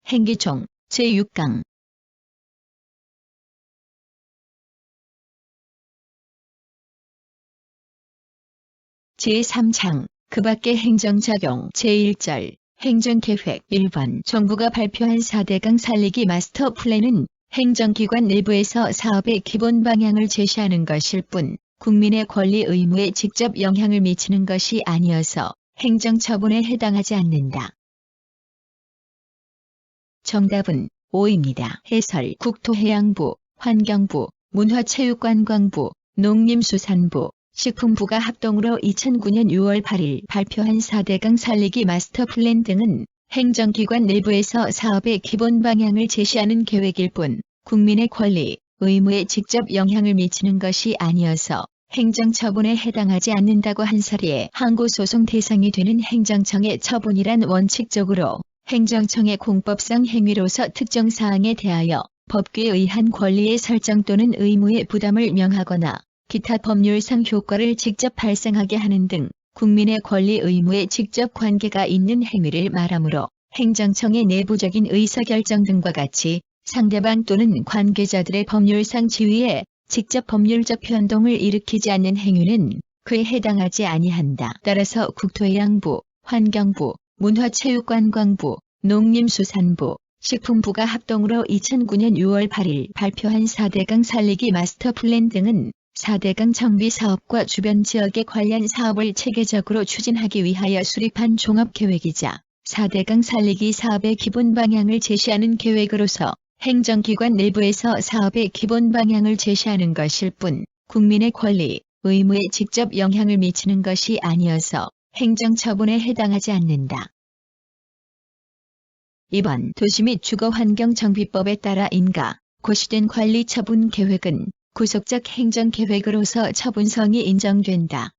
행기총 제6강 제3장 그 밖의 행정작용 제1절 행정계획 1번 정부가 발표한 4대강 살리기 마스터 플랜은 행정기관 내부에서 사업의 기본 방향을 제시하는 것일 뿐 국민의 권리 의무에 직접 영향을 미치는 것이 아니어서 행정처분에 해당하지 않는다. 정답은 5입니다. 해설 국토해양부, 환경부, 문화체육관광부, 농림수산부, 식품부가 합동으로 2009년 6월 8일 발표한 4대강 살리기 마스터 플랜 등은 행정기관 내부에서 사업의 기본 방향을 제시하는 계획일 뿐 국민의 권리, 의무에 직접 영향을 미치는 것이 아니어서 행정처분에 해당하지 않는다고 한 사리에 항고소송 대상이 되는 행정청의 처분이란 원칙적으로 행정청의 공법상 행위로서 특정 사항에 대하여 법규에 의한 권리의 설정 또는 의무의 부담을 명하거나 기타 법률상 효과를 직접 발생하게 하는 등 국민의 권리 의무에 직접 관계가 있는 행위를 말하므로 행정청의 내부적인 의사결정 등과 같이 상대방 또는 관계자들의 법률상 지위에 직접 법률적 변동을 일으키지 않는 행위는 그에 해당하지 아니한다. 따라서 국토해양부, 환경부, 문화체육관광부, 농림수산부, 식품부가 합동으로 2009년 6월 8일 발표한 4대강 살리기 마스터 플랜 등은 4대강 정비 사업과 주변 지역에 관련 사업을 체계적으로 추진하기 위하여 수립한 종합계획이자 4대강 살리기 사업의 기본 방향을 제시하는 계획으로서 행정기관 내부에서 사업의 기본 방향을 제시하는 것일 뿐 국민의 권리, 의무에 직접 영향을 미치는 것이 아니어서 행정처분에 해당하지 않는다. 2번 도시 및 주거환경정비법에 따라 인가, 고시된 관리처분 계획은 구속적 행정계획으로서 처분성이 인정된다.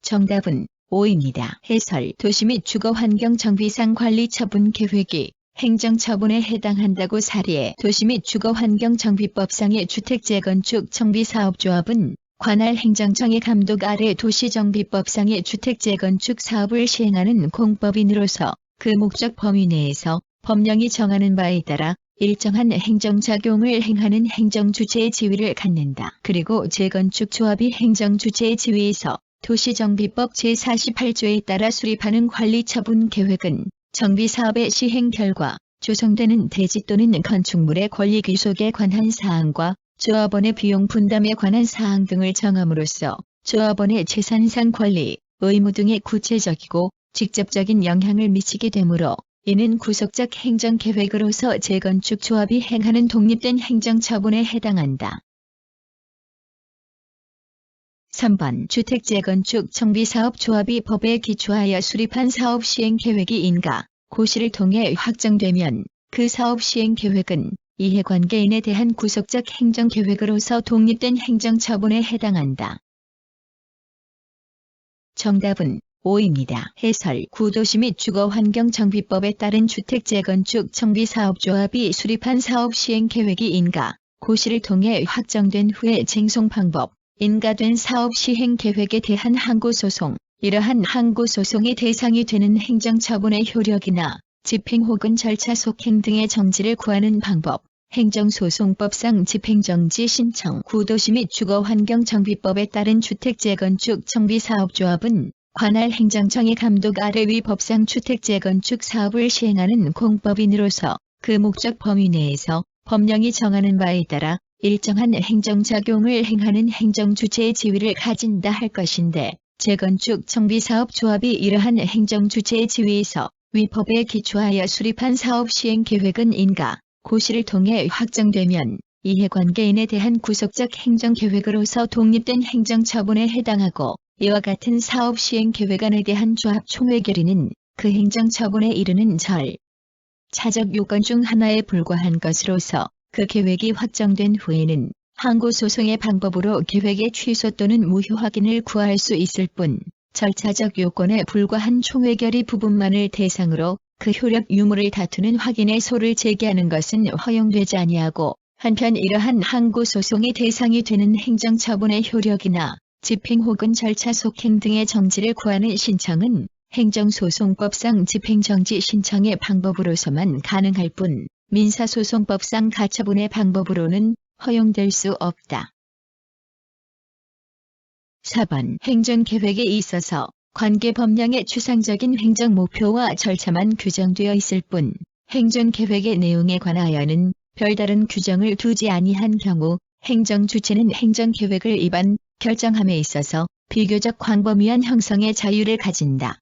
정답은 5입니다. 해설 도시 및 주거환경정비상 관리처분 계획이 행정처분에 해당한다고 사리에 도시 및 주거환경정비법상의 주택재건축 정비사업조합은 관할 행정청의 감독 아래 도시정비법상의 주택재건축 사업을 시행하는 공법인으로서 그 목적 범위 내에서 법령이 정하는 바에 따라 일정한 행정작용을 행하는 행정주체의 지위를 갖는다. 그리고 재건축조합이 행정주체의 지위에서 도시정비법 제48조에 따라 수립하는 관리처분 계획은 정비사업의 시행 결과 조성되는 대지 또는 건축물의 권리 귀속에 관한 사항과 조합원의 비용 부담에 관한 사항 등을 정함으로써 조합원의 재산상 권리, 의무 등에 구체적이고 직접적인 영향을 미치게 되므로 이는 구속적 행정계획으로서 재건축 조합이 행하는 독립된 행정처분에 해당한다. 3번 주택재건축 정비사업 조합이 법에 기초하여 수립한 사업 시행계획이 인가, 고시를 통해 확정되면 그 사업 시행계획은 이해관계인에 대한 구속적 행정계획으로서 독립된 행정처분에 해당한다. 정답은 5입니다. 해설 구도시 및 주거환경정비법에 따른 주택재건축 정비사업조합이 수립한 사업 시행계획이 인가, 고시를 통해 확정된 후에 쟁송 방법, 인가된 사업 시행 계획에 대한 항고소송, 이러한 항고소송의 대상이 되는 행정처분의 효력이나 집행 혹은 절차 속행 등의 정지를 구하는 방법, 행정소송법상 집행정지 신청, 구도시 및 주거환경정비법에 따른 주택재건축 정비사업조합은 관할 행정청의 감독 아래 위 법상 주택재건축 사업을 시행하는 공법인으로서 그 목적 범위 내에서 법령이 정하는 바에 따라 일정한 행정작용을 행하는 행정주체의 지위를 가진다 할 것인데 재건축 정비사업 조합이 이러한 행정주체의 지위에서 위 법에 기초하여 수립한 사업 시행 계획은 인가, 고시를 통해 확정되면 이해관계인에 대한 구속적 행정계획으로서 독립된 행정처분에 해당하고 이와 같은 사업 시행 계획안에 대한 조합 총회 결의는 그 행정처분에 이르는 차적 요건 중 하나에 불과한 것으로서 그 계획이 확정된 후에는 항고소송의 방법으로 계획의 취소 또는 무효 확인을 구할 수 있을 뿐 절차적 요건에 불과한 총회결의 부분만을 대상으로 그 효력 유무를 다투는 확인의 소를 제기하는 것은 허용되지 아니하고 한편 이러한 항고소송의 대상이 되는 행정처분의 효력이나 집행 혹은 절차 속행 등의 정지를 구하는 신청은 행정소송법상 집행정지 신청의 방법으로서만 가능할 뿐 민사소송법상 가처분의 방법으로는 허용될 수 없다. 4번 행정계획에 있어서 관계법령의 추상적인 행정목표와 절차만 규정되어 있을 뿐 행정계획의 내용에 관하여는 별다른 규정을 두지 아니한 경우 행정주체는 행정계획을 위반, 결정함에 있어서 비교적 광범위한 형성의 자유를 가진다.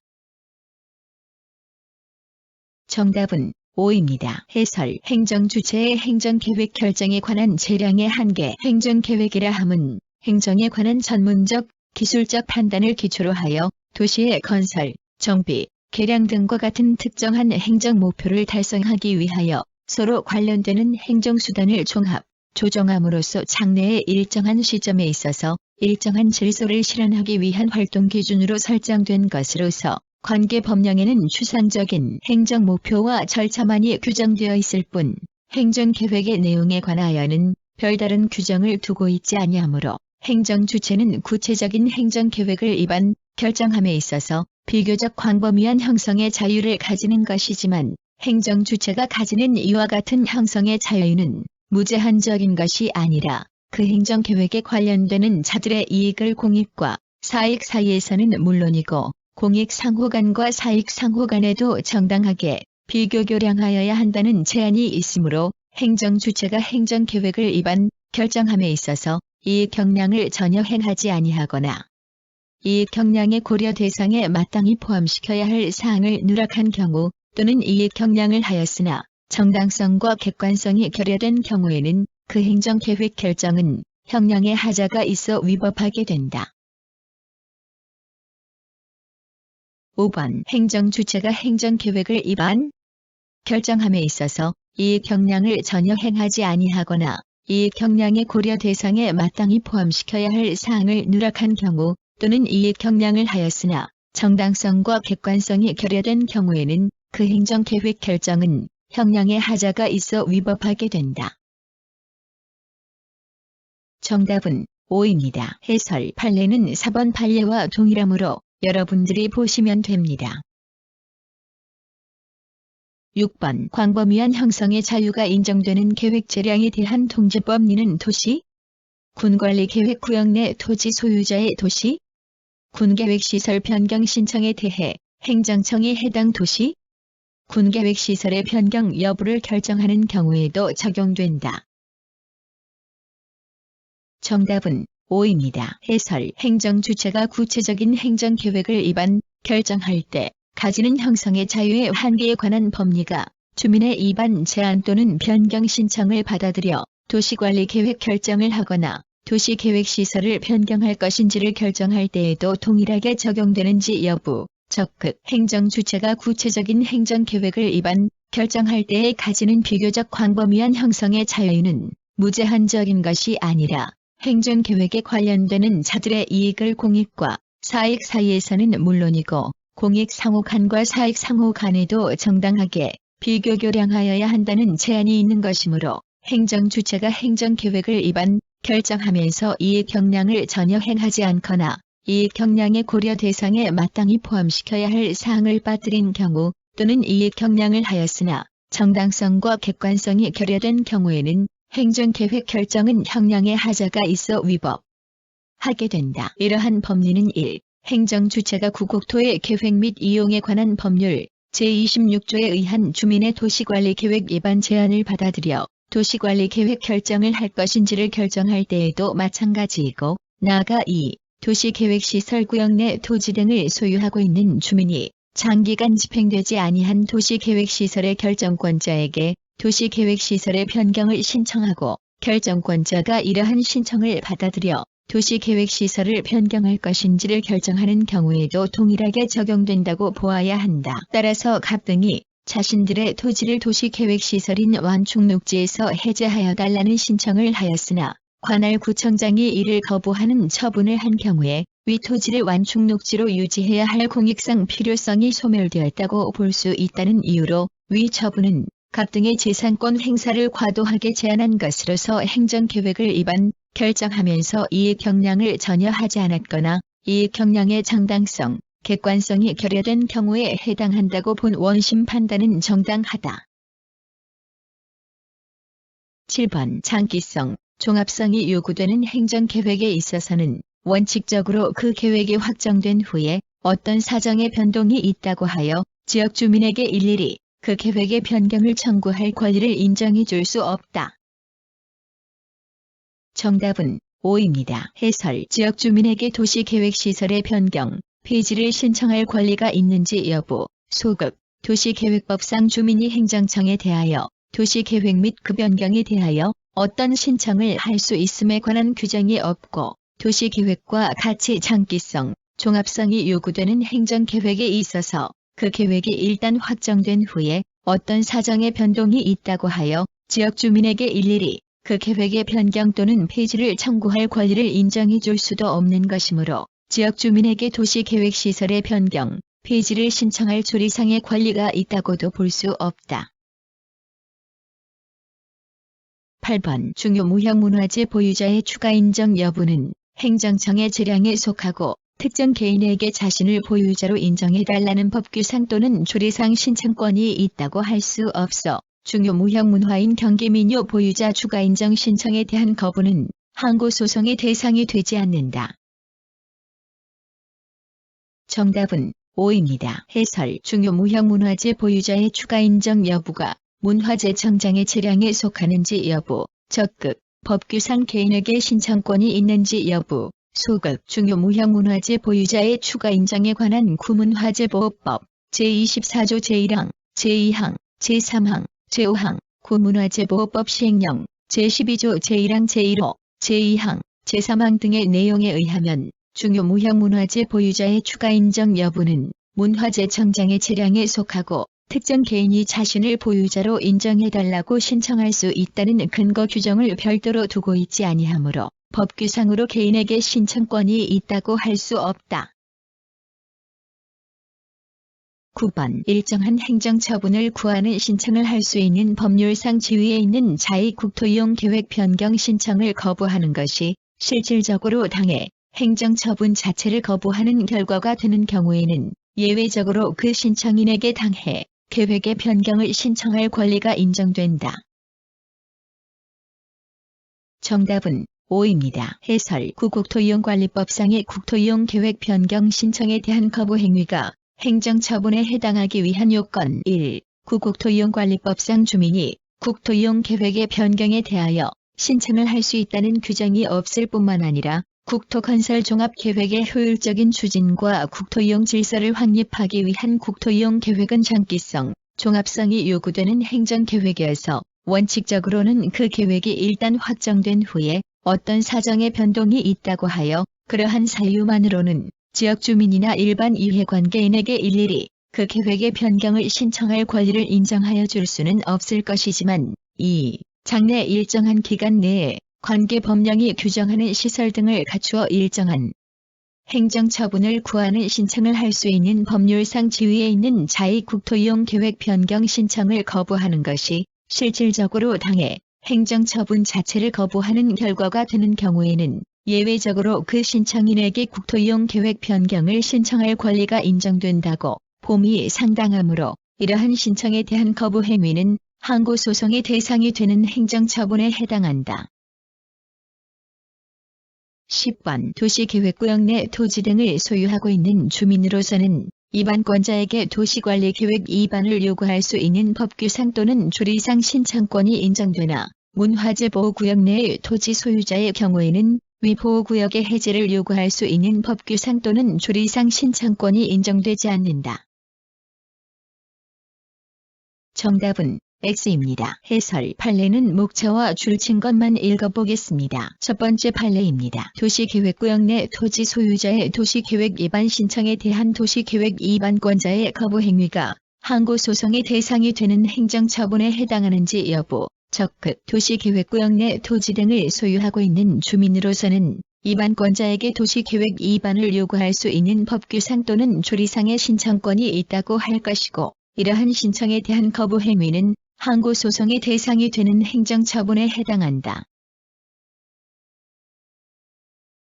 정답은 5입니다. 해설 행정주체의 행정계획 결정에 관한 재량의 한계 행정계획이라 함은 행정에 관한 전문적, 기술적 판단을 기초로 하여 도시의 건설, 정비, 개량 등과 같은 특정한 행정목표를 달성하기 위하여 서로 관련되는 행정수단을 종합, 조정함으로써 장래의 일정한 시점에 있어서 일정한 질서를 실현하기 위한 활동 기준으로 설정된 것으로서 관계법령에는 추상적인 행정목표와 절차만이 규정되어 있을 뿐 행정계획의 내용에 관하여는 별다른 규정을 두고 있지 아니하므로 행정주체는 구체적인 행정계획을 위반, 결정함에 있어서 비교적 광범위한 형성의 자유를 가지는 것이지만 행정주체가 가지는 이와 같은 형성의 자유는 무제한적인 것이 아니라 그 행정계획에 관련되는 자들의 이익을 공익과 사익 사이에서는 물론이고 공익 상호 간과 사익 상호 간에도 정당하게 비교교량하여야 한다는 제한이 있으므로 행정주체가 행정계획을 위반, 결정함에 있어서 이익 경량을 전혀 행하지 아니하거나 이익 경량의 고려 대상에 마땅히 포함시켜야 할 사항을 누락한 경우 또는 이익 경량을 하였으나 정당성과 객관성이 결여된 경우에는 그 행정계획 결정은 형량의 하자가 있어 위법하게 된다. 5번 행정주체가 행정계획을 위반, 결정함에 있어서 이익 경량을 전혀 행하지 아니하거나 이익 경량의 고려 대상에 마땅히 포함시켜야 할 사항을 누락한 경우 또는 이익 경량을 하였으나 정당성과 객관성이 결여된 경우에는 그 행정계획 결정은 형량의 하자가 있어 위법하게 된다. 정답은 5입니다. 해설 판례는 4번 판례와 동일하므로 여러분들이 보시면 됩니다. 6번 광범위한 형성의 자유가 인정되는 계획 재량에 대한 통제법리는 도시, 군관리계획 구역 내 토지 소유자의 도시, 군계획시설 변경 신청에 대해 행정청이 해당 도시, 군계획시설의 변경 여부를 결정하는 경우에도 적용된다. 정답은 5입니다. 해설 행정주체가 구체적인 행정계획을 위반, 결정할 때 가지는 형성의 자유의 한계에 관한 법리가 주민의 위반 제한 또는 변경 신청을 받아들여 도시관리계획 결정을 하거나 도시계획시설을 변경할 것인지를 결정할 때에도 동일하게 적용되는지 여부, 적극 행정주체가 구체적인 행정계획을 위반, 결정할 때에 가지는 비교적 광범위한 형성의 자유는 무제한적인 것이 아니라 행정계획에 관련되는 자들의 이익을 공익과 사익 사이에서는 물론이고 공익 상호 간과 사익 상호 간에도 정당하게 비교교량하여야 한다는 제한이 있는 것이므로 행정주체가 행정계획을 위반, 결정하면서 이익 경량을 전혀 행하지 않거나 이익 경량의 고려 대상에 마땅히 포함시켜야 할 사항을 빠뜨린 경우 또는 이익 경량을 하였으나 정당성과 객관성이 결여된 경우에는 행정계획 결정은 형량의 하자가 있어 위법하게 된다. 이러한 법리는 1. 행정주체가 구국토의 계획 및 이용에 관한 법률 제26조에 의한 주민의 도시관리계획 위반 제한을 받아들여 도시관리계획 결정을 할 것인지를 결정할 때에도 마찬가지이고 나아가 2. 도시계획시설구역 내 토지 등을 소유하고 있는 주민이 장기간 집행되지 아니한 도시계획시설의 결정권자에게 도시계획시설의 변경을 신청하고 결정권자가 이러한 신청을 받아들여 도시계획시설을 변경할 것인지를 결정하는 경우에도 동일하게 적용된다고 보아야 한다. 따라서 갑등이 자신들의 토지를 도시계획시설인 완충녹지에서 해제하여 달라는 신청을 하였으나 관할 구청장이 이를 거부하는 처분을 한 경우에 위 토지를 완충녹지로 유지해야 할 공익상 필요성이 소멸되었다고 볼 수 있다는 이유로 위 처분은 갑등의 재산권 행사를 과도하게 제한한 것으로서 행정계획을 위반, 결정하면서 이익 경량을 전혀 하지 않았거나 이익 경량의 정당성, 객관성이 결여된 경우에 해당한다고 본 원심 판단은 정당하다. 7번 장기성, 종합성이 요구되는 행정계획에 있어서는 원칙적으로 그 계획이 확정된 후에 어떤 사정의 변동이 있다고 하여 지역 주민에게 일일이 그 계획의 변경을 청구할 권리를 인정해 줄 수 없다. 정답은 5입니다. 해설. 지역 주민에게 도시계획시설의 변경, 폐지를 신청할 권리가 있는지 여부. 소급. 도시계획법상 주민이 행정청에 대하여 도시계획 및 그 변경에 대하여 어떤 신청을 할 수 있음에 관한 규정이 없고 도시계획과 같이 장기성, 종합성이 요구되는 행정계획에 있어서 그 계획이 일단 확정된 후에 어떤 사정의 변동이 있다고 하여 지역 주민에게 일일이 그 계획의 변경 또는 폐지를 청구할 권리를 인정해 줄 수도 없는 것이므로 지역 주민에게 도시계획시설의 변경, 폐지를 신청할 조리상의 권리가 있다고도 볼 수 없다. 8번 중요무형문화재 보유자의 추가 인정 여부는 행정청의 재량에 속하고 특정 개인에게 자신을 보유자로 인정해달라는 법규상 또는 조례상 신청권이 있다고 할 수 없어 중요무형문화인 경기민요 보유자 추가 인정 신청에 대한 거부는 항고소송의 대상이 되지 않는다. 정답은 5입니다. 해설. 중요무형문화재 보유자의 추가 인정 여부가 문화재청장의 재량에 속하는지 여부. 적극. 법규상 개인에게 신청권이 있는지 여부. 소급. 중요무형문화재 보유자의 추가 인정에 관한 구문화재보호법 제24조 제1항, 제2항, 제3항, 제5항, 구문화재보호법 시행령 제12조 제1항 제1호, 제2항, 제3항 등의 내용에 의하면 중요무형문화재 보유자의 추가 인정 여부는 문화재청장의 재량에 속하고 특정 개인이 자신을 보유자로 인정해달라고 신청할 수 있다는 근거 규정을 별도로 두고 있지 아니하므로 법규상으로 개인에게 신청권이 있다고 할 수 없다. 9번 일정한 행정처분을 구하는 신청을 할 수 있는 법률상 지위에 있는 자의 국토이용 계획 변경 신청을 거부하는 것이 실질적으로 당해 행정처분 자체를 거부하는 결과가 되는 경우에는 예외적으로 그 신청인에게 당해 계획의 변경을 신청할 권리가 인정된다. 정답은 5입니다. 해설. 국토이용관리법상의 국토이용 계획 변경 신청에 대한 거부 행위가 행정처분에 해당하기 위한 요건 1. 국토이용관리법상 주민이 국토이용 계획의 변경에 대하여 신청을 할 수 있다는 규정이 없을 뿐만 아니라 국토건설 종합계획의 효율적인 추진과 국토이용 질서를 확립하기 위한 국토이용 계획은 장기성, 종합성이 요구되는 행정계획이어서 원칙적으로는 그 계획이 일단 확정된 후에 어떤 사정의 변동이 있다고 하여 그러한 사유만으로는 지역 주민이나 일반 이해관계인에게 일일이 그 계획의 변경을 신청할 권리를 인정하여 줄 수는 없을 것이지만 2. 장래 일정한 기간 내에 관계 법령이 규정하는 시설 등을 갖추어 일정한 행정처분을 구하는 신청을 할 수 있는 법률상 지위에 있는 자의 국토이용 계획 변경 신청을 거부하는 것이 실질적으로 당해 행정처분 자체를 거부하는 결과가 되는 경우에는 예외적으로 그 신청인에게 국토이용 계획 변경을 신청할 권리가 인정된다고 봄이 상당하므로 이러한 신청에 대한 거부 행위는 항고소송의 대상이 되는 행정처분에 해당한다. 10번 도시계획구역 내 토지 등을 소유하고 있는 주민으로서는 이반권자에게 도시관리계획 이반을 요구할 수 있는 법규상 또는 조리상 신청권이 인정되나 문화재보호구역 내의 토지 소유자의 경우에는 위 보호구역의 해제를 요구할 수 있는 법규상 또는 조리상 신청권이 인정되지 않는다. 정답은 X입니다. 해설. 판례는 목차와 줄친 것만 읽어보겠습니다. 첫 번째 판례입니다. 도시계획구역 내 토지 소유자의 도시계획 위반 신청에 대한 도시계획 위반권자의 거부 행위가 항고소송의 대상이 되는 행정처분에 해당하는지 여부. 적극. 도시계획구역 내 토지 등을 소유하고 있는 주민으로서는 위반권자에게 도시계획 위반을 요구할 수 있는 법규상 또는 조리상의 신청권이 있다고 할 것이고 이러한 신청에 대한 거부 행위는 항고소송의 대상이 되는 행정처분에 해당한다.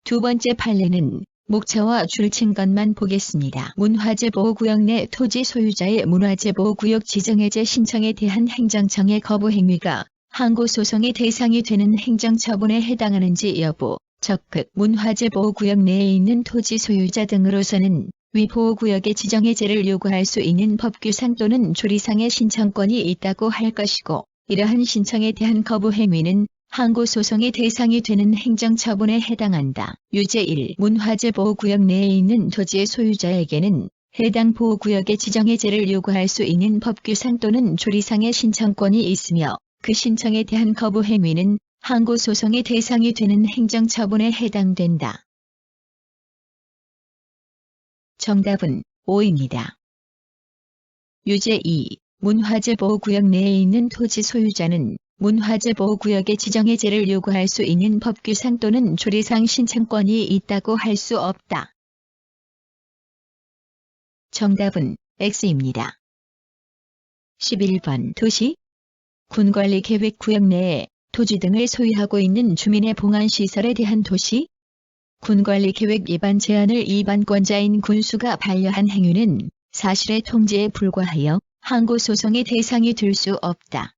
두 번째 판례는 목차와 줄친 것만 보겠습니다. 문화재보호구역 내 토지 소유자의 문화재보호구역 지정해제 신청에 대한 행정청의 거부 행위가 항고소송의 대상이 되는 행정처분에 해당하는지 여부, 적극 문화재보호구역 내에 있는 토지 소유자 등으로서는 위 보호구역의 지정해제를 요구할 수 있는 법규상 또는 조리상의 신청권이 있다고 할 것이고, 이러한 신청에 대한 거부 행위는 항고소송의 대상이 되는 행정처분에 해당한다. 유제 1. 문화재보호구역 내에 있는 토지의 소유자에게는 해당 보호구역의 지정해제를 요구할 수 있는 법규상 또는 조리상의 신청권이 있으며, 그 신청에 대한 거부 행위는 항고소송의 대상이 되는 행정처분에 해당된다. 정답은 5입니다. 유제 2. 문화재보호구역 내에 있는 토지 소유자는 문화재보호구역의 지정해제를 요구할 수 있는 법규상 또는 조리상 신청권이 있다고 할 수 없다. 정답은 X입니다. 11번 도시, 군관리계획구역 내에 토지 등을 소유하고 있는 주민의 봉안시설에 대한 도시, 군관리계획 위반 제한을 위반권자인 군수가 반려한 행위는 사실의 통지에 불과하여 항고소송의 대상이 될 수 없다.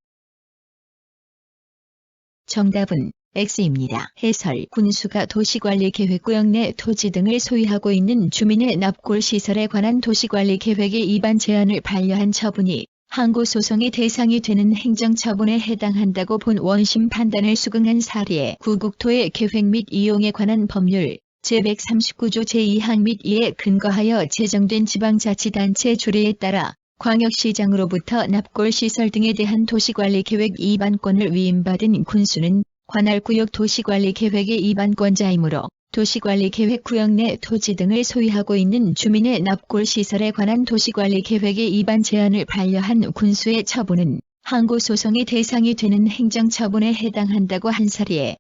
정답은 X입니다. 해설. 군수가 도시관리계획구역 내 토지 등을 소유하고 있는 주민의 납골시설에 관한 도시관리계획의 위반 제한을 반려한 처분이 항고소송의 대상이 되는 행정처분에 해당한다고 본 원심 판단을 수긍한 사례에 구국토의 계획 및 이용에 관한 법률 제139조 제2항 및 2에 근거하여 제정된 지방자치단체 조례에 따라 광역시장으로부터 납골시설 등에 대한 도시관리계획 위반권을 위임받은 군수는 관할구역 도시관리계획의 위반권자이므로 도시관리계획구역 내 토지 등을 소유하고 있는 주민의 납골시설에 관한 도시관리계획의 위반 제한을 반려한 군수의 처분은 항고소송의 대상이 되는 행정처분에 해당한다고 한 사례에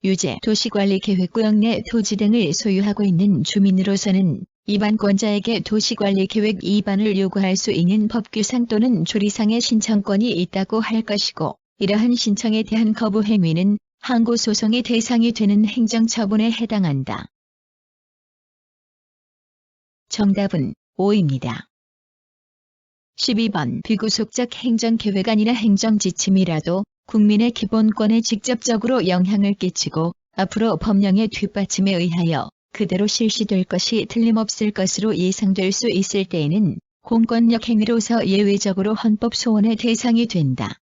유제. 도시관리계획구역 내 토지 등을 소유하고 있는 주민으로서는 위반권자에게 도시관리계획 위반을 요구할 수 있는 법규상 또는 조리상의 신청권이 있다고 할 것이고, 이러한 신청에 대한 거부 행위는 항고소송의 대상이 되는 행정처분에 해당한다. 정답은 5입니다. 12번 비구속적 행정계획 아니라 행정지침이라도 국민의 기본권에 직접적으로 영향을 끼치고 앞으로 법령의 뒷받침에 의하여 그대로 실시될 것이 틀림없을 것으로 예상될 수 있을 때에는 공권력 행위로서 예외적으로 헌법 소원의 대상이 된다.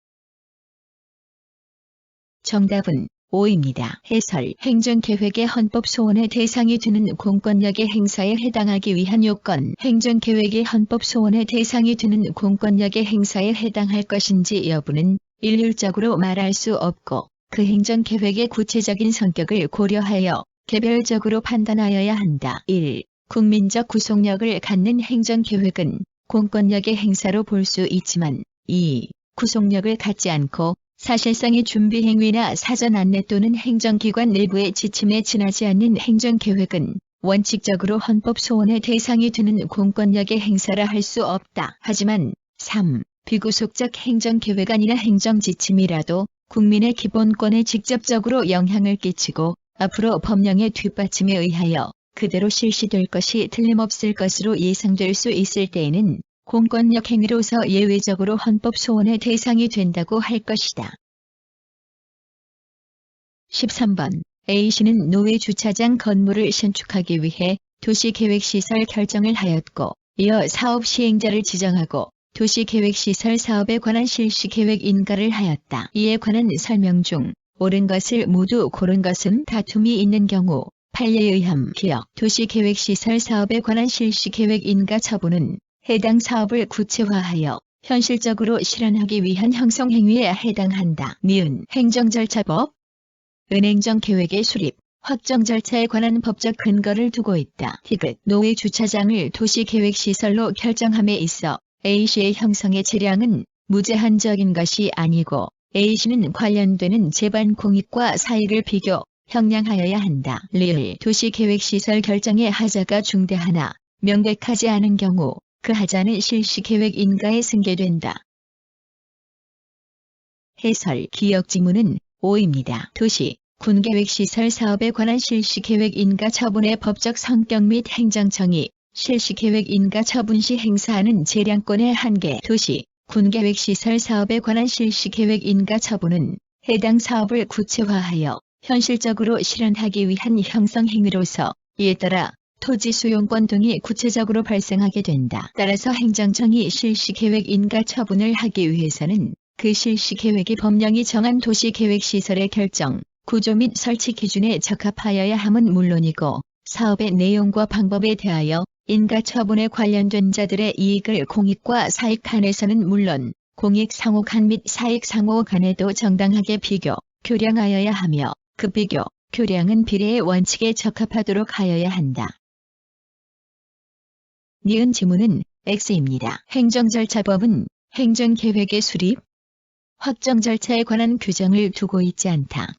정답은 5입니다. 해설. 행정계획의 헌법 소원의 대상이 되는 공권력의 행사에 해당하기 위한 요건. 행정계획의 헌법 소원의 대상이 되는 공권력의 행사에 해당할 것인지 여부는 일률적으로 말할 수 없고, 그 행정계획의 구체적인 성격을 고려하여 개별적으로 판단하여야 한다. 1. 국민적 구속력을 갖는 행정계획은 공권력의 행사로 볼 수 있지만 2. 구속력을 갖지 않고 사실상의 준비 행위나 사전 안내 또는 행정기관 내부의 지침에 지나지 않는 행정계획은 원칙적으로 헌법 소원의 대상이 되는 공권력의 행사라 할 수 없다. 하지만 3. 비구속적 행정계획 아니라 행정지침이라도 국민의 기본권에 직접적으로 영향을 끼치고 앞으로 법령의 뒷받침에 의하여 그대로 실시될 것이 틀림없을 것으로 예상될 수 있을 때에는 공권력 행위로서 예외적으로 헌법 소원의 대상이 된다고 할 것이다. 13번 A씨는 노회 주차장 건물을 신축하기 위해 도시계획시설 결정을 하였고, 이어 사업 시행자를 지정하고 도시계획시설 사업에 관한 실시계획 인가를 하였다. 이에 관한 설명 중 옳은 것을 모두 고른 것은 다툼이 있는 경우 판례에 의함 기억. 도시계획시설 사업에 관한 실시계획 인가 처분은 해당 사업을 구체화하여 현실적으로 실현하기 위한 형성행위에 해당한다. 니은 행정절차법. 은행정계획의 수립, 확정 절차에 관한 법적 근거를 두고 있다. 디귿 노회 주차장을 도시계획시설로 결정함에 있어 A씨의 형성의 재량은 무제한적인 것이 아니고 A씨는 관련되는 재반 공익과 사익을 비교, 형량하여야 한다. 리을 도시계획시설 결정의 하자가 중대하나 명백하지 않은 경우 그 하자는 실시계획 인가에 승계된다. 해설. 기억지문은 5입니다. 도시, 군계획시설 사업에 관한 실시계획 인가 처분의 법적 성격 및 행정청이 실시계획 인가 처분 시 행사하는 재량권의 한계. 도시, 군계획시설 사업에 관한 실시계획 인가 처분은 해당 사업을 구체화하여 현실적으로 실현하기 위한 형성행위로서 이에 따라 토지 수용권 등이 구체적으로 발생하게 된다. 따라서 행정청이 실시계획 인가 처분을 하기 위해서는 그 실시계획이 법령이 정한 도시계획시설의 결정, 구조 및 설치 기준에 적합하여야 함은 물론이고 사업의 내용과 방법에 대하여 인가 처분에 관련된 자들의 이익을 공익과 사익 간에서는 물론 공익 상호 간 및 사익 상호 간에도 정당하게 비교, 교량하여야 하며 그 비교, 교량은 비례의 원칙에 적합하도록 하여야 한다. 니은 지문은 X입니다. 행정절차법은 행정계획의 수립, 확정 절차에 관한 규정을 두고 있지 않다.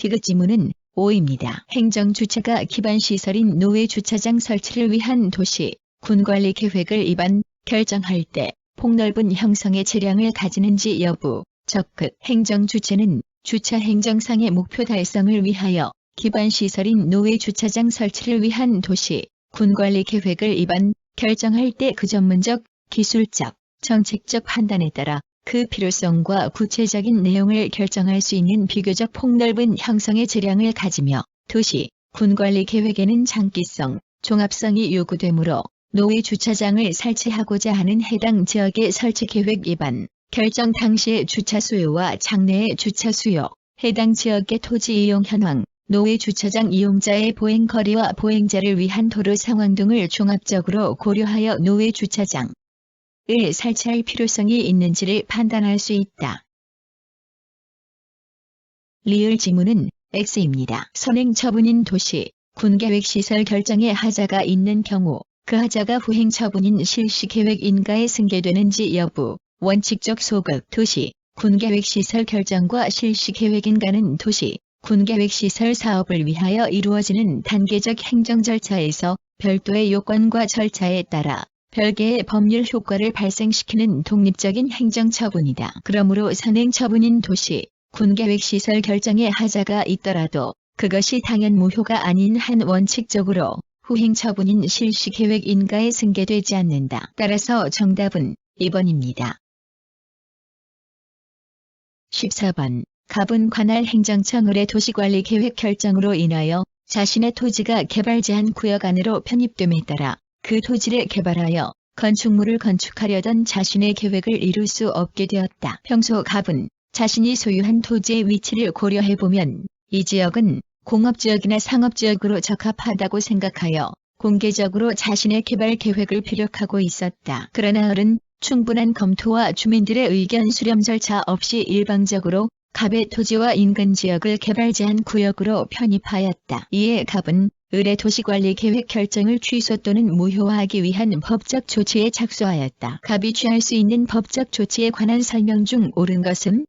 디귿 지문은 O입니다. 행정주체가 기반시설인 노외주차장 설치를 위한 도시, 군관리 계획을 입안, 결정할 때 폭넓은 형성의 재량을 가지는지 여부, 적극 행정주체는 주차 행정상의 목표 달성을 위하여 기반시설인 노외주차장 설치를 위한 도시, 군관리 계획을 입안, 결정할 때 그 전문적, 기술적, 정책적 판단에 따라 그 필요성과 구체적인 내용을 결정할 수 있는 비교적 폭넓은 형성의 재량을 가지며 도시, 군관리 계획에는 장기성, 종합성이 요구되므로 노외주차장을 설치하고자 하는 해당 지역의 설치계획 입안, 결정 당시의 주차 수요와 장래의 주차 수요, 해당 지역의 토지 이용 현황, 노외주차장 이용자의 보행거리와 보행자를 위한 도로 상황 등을 종합적으로 고려하여 노외주차장을 설치할 필요성이 있는지를 판단할 수 있다. 리을 지문은 X입니다. 선행처분인 도시, 군계획시설 결정에 하자가 있는 경우 그 하자가 후행처분인 실시계획 인가에 승계되는지 여부, 원칙적 소급 도시, 군계획시설 결정과 실시계획 인가는 도시, 군계획시설 사업을 위하여 이루어지는 단계적 행정절차에서 별도의 요건과 절차에 따라 별개의 법률 효과를 발생시키는 독립적인 행정처분이다. 그러므로 선행처분인 도시, 군계획시설 결정에 하자가 있더라도 그것이 당연 무효가 아닌 한 원칙적으로 후행처분인 실시계획 인가에 승계되지 않는다. 따라서 정답은 2번입니다. 14번. 갑은 관할 행정청 을의 도시관리 계획 결정으로 인하여 자신의 토지가 개발 제한 구역 안으로 편입됨에 따라 그 토지를 개발하여 건축물을 건축하려던 자신의 계획을 이룰 수 없게 되었다. 평소 갑은 자신이 소유한 토지의 위치를 고려해보면 이 지역은 공업지역이나 상업지역으로 적합하다고 생각하여 공개적으로 자신의 개발 계획을 피력하고 있었다. 그러나 을은 충분한 검토와 주민들의 의견 수렴 절차 없이 일방적으로 갑의 토지와 인근 지역을 개발 제한 구역으로 편입하였다. 이에 갑은 을의 도시관리 계획 결정을 취소 또는 무효화하기 위한 법적 조치에 착수하였다. 갑이 취할 수 있는 법적 조치에 관한 설명 중 옳은 것은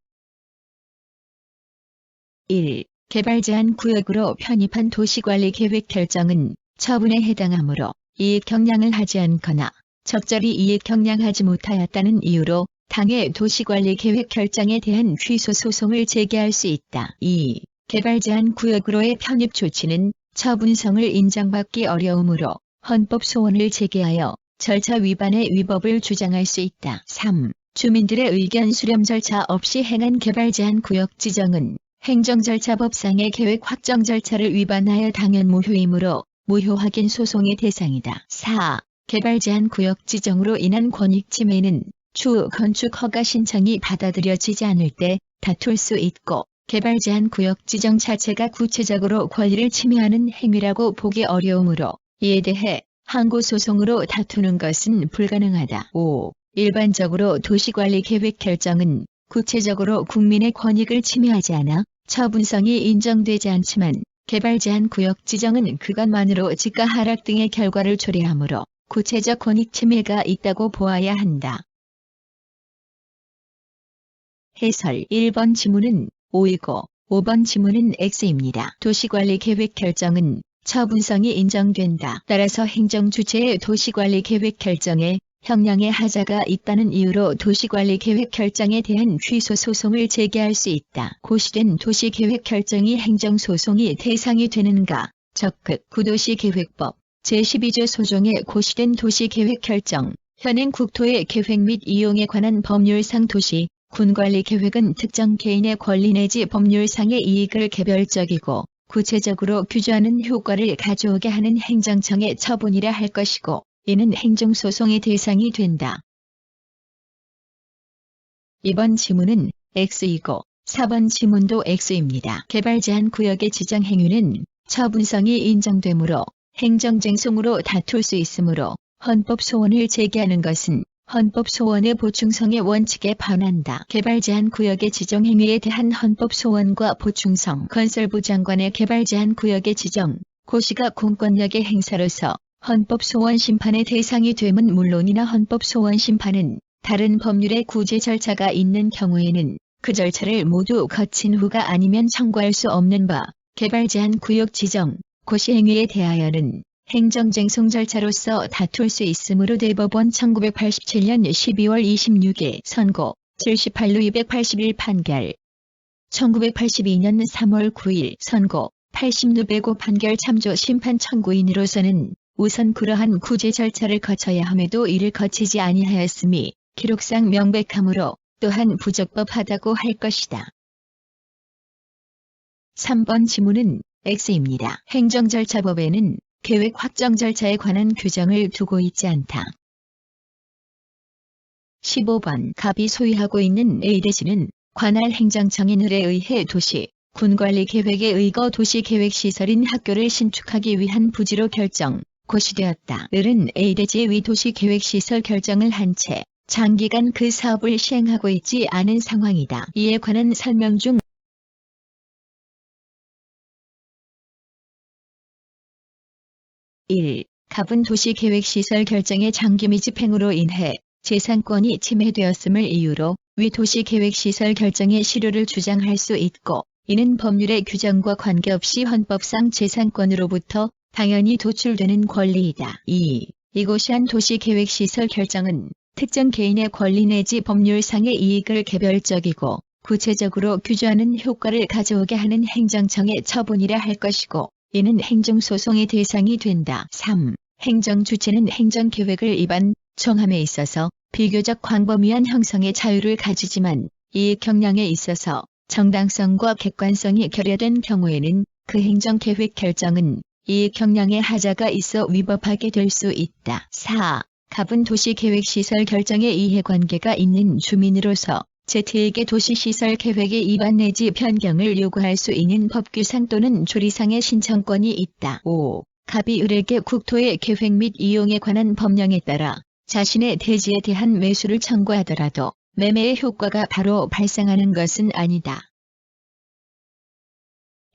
1. 개발 제한 구역으로 편입한 도시관리 계획 결정은 처분에 해당하므로 이익 경량을 하지 않거나 적절히 이익 경량하지 못하였다는 이유로 당해 도시관리 계획 결정에 대한 취소 소송을 제기할 수 있다. 2. 개발 제한 구역으로의 편입 조치는 처분성을 인정받기 어려우므로 헌법 소원을 제기하여 절차 위반의 위법을 주장할 수 있다. 3. 주민들의 의견 수렴 절차 없이 행한 개발 제한 구역 지정은 행정절차법상의 계획 확정 절차를 위반하여 당연 무효이므로 무효 확인 소송의 대상이다. 4. 개발 제한 구역 지정으로 인한 권익 침해는 추후 건축 허가 신청이 받아들여지지 않을 때 다툴 수 있고 개발 제한 구역 지정 자체가 구체적으로 권리를 침해하는 행위라고 보기 어려우므로 이에 대해 항고소송으로 다투는 것은 불가능하다. 5. 일반적으로 도시관리 계획 결정은 구체적으로 국민의 권익을 침해하지 않아 처분성이 인정되지 않지만 개발 제한 구역 지정은 그것만으로 지가 하락 등의 결과를 초래하므로 구체적 권익 침해가 있다고 보아야 한다. 해설 1번 지문은 O이고 5번 지문은 X입니다. 도시관리 계획 결정은 처분성이 인정된다. 따라서 행정주체의 도시관리 계획 결정에 형량의 하자가 있다는 이유로 도시관리계획 결정에 대한 취소 소송을 제기할 수 있다. 고시된 도시계획 결정이 행정소송이 대상이 되는가? 적극 구도시계획법 제12조 소종의 고시된 도시계획 결정, 현행 국토의 계획 및 이용에 관한 법률상 도시, 군관리계획은 특정 개인의 권리 내지 법률상의 이익을 개별적이고 구체적으로 규제하는 효과를 가져오게 하는 행정청의 처분이라 할 것이고 이는 행정소송의 대상이 된다. 이번 지문은 X이고 4번 지문도 X입니다. 개발 제한 구역의 지정 행위는 처분성이 인정되므로 행정쟁송으로 다툴 수 있으므로 헌법 소원을 제기하는 것은 헌법 소원의 보충성의 원칙에 반한다. 개발 제한 구역의 지정 행위에 대한 헌법 소원과 보충성 건설부 장관의 개발 제한 구역의 지정, 고시가 공권력의 행사로서 헌법 소원 심판의 대상이 됨은 물론이나 헌법 소원 심판은 다른 법률의 구제 절차가 있는 경우에는 그 절차를 모두 거친 후가 아니면 청구할 수 없는 바, 개발 제한 구역 지정, 고시 행위에 대하여는 행정쟁송 절차로서 다툴 수 있으므로 대법원 1987년 12월 26일 선고 78루 281 판결 1982년 3월 9일 선고 80루 105 판결 참조 심판 청구인으로서는 우선 그러한 구제 절차를 거쳐야 함에도 이를 거치지 아니하였음이 기록상 명백하므로 또한 부적법하다고 할 것이다. 3번 지문은 X입니다. 행정절차법에는 계획 확정 절차에 관한 규정을 두고 있지 않다. 15번 갑이 소유하고 있는 A대지는 관할 행정청인을에 의해 도시, 군관리 계획에 의거 도시계획시설인 학교를 신축하기 위한 부지로 결정, 고시되었다. 을은 A대지의 위 도시계획시설 결정을 한 채 장기간 그 사업을 시행하고 있지 않은 상황이다. 이에 관한 설명 중 1. 갑은 도시계획시설 결정의 장기미 집행으로 인해 재산권이 침해되었음을 이유로 위 도시계획시설 결정의 실효를 주장할 수 있고 이는 법률의 규정과 관계없이 헌법상 재산권으로부터 당연히 도출되는 권리이다. 2. 이곳이 한 도시계획시설 결정은 특정 개인의 권리 내지 법률상의 이익을 개별적이고 구체적으로 규제하는 효과를 가져오게 하는 행정청의 처분이라 할 것이고 이는 행정소송의 대상이 된다. 3. 행정주체는 행정계획을 입안, 정함에 있어서 비교적 광범위한 형성의 자유를 가지지만 이익 경량에 있어서 정당성과 객관성이 결여된 경우에는 그 행정계획 결정은 이익 경량의 하자가 있어 위법하게 될 수 있다. 4. 갑은 도시계획시설 결정에 이해관계가 있는 주민으로서 Z에게 도시시설 계획의 입안 내지 변경을 요구할 수 있는 법규상 또는 조리상의 신청권이 있다. 5. 갑이 을에게 국토의 계획 및 이용에 관한 법령에 따라 자신의 대지에 대한 매수를 청구하더라도 매매의 효과가 바로 발생하는 것은 아니다.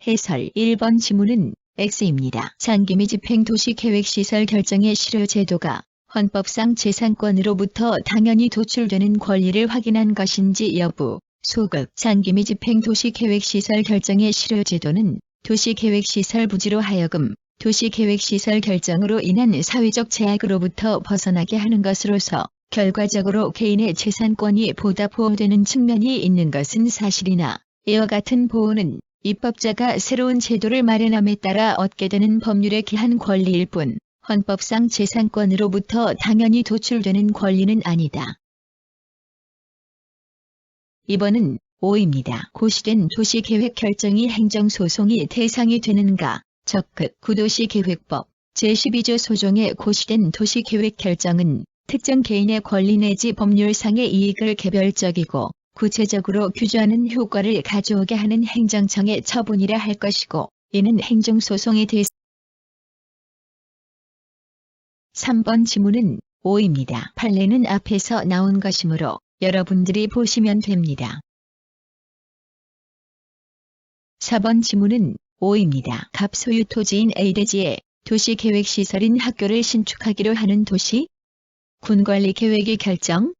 해설 1번 지문은 X입니다. 장기미 집행 도시계획시설 결정의 실효 제도가 헌법상 재산권으로부터 당연히 도출되는 권리를 확인한 것인지 여부, 소급, 장기미 집행 도시계획시설 결정의 실효 제도는 도시계획시설 부지로 하여금 도시계획시설 결정으로 인한 사회적 제약으로부터 벗어나게 하는 것으로서 결과적으로 개인의 재산권이 보다 보호되는 측면이 있는 것은 사실이나 이와 같은 보호는 입법자가 새로운 제도를 마련함에 따라 얻게 되는 법률에 기한 권리일 뿐 헌법상 재산권으로부터 당연히 도출되는 권리는 아니다. 2번은 5입니다. 고시된 도시계획 결정이 행정소송이 대상이 되는가? 적극 구도시계획법 제12조 소종의 고시된 도시계획 결정은 특정 개인의 권리 내지 법률상의 이익을 개별적이고 구체적으로 규제하는 효과를 가져오게 하는 행정청의 처분이라 할 것이고 이는 행정소송의 대상 3번 지문은 5입니다. 판례는 앞에서 나온 것이므로 여러분들이 보시면 됩니다. 4번 지문은 5입니다. 갑 소유 토지인 A대지에 도시계획시설인 학교를 신축하기로 하는 도시, 군관리계획의 결정,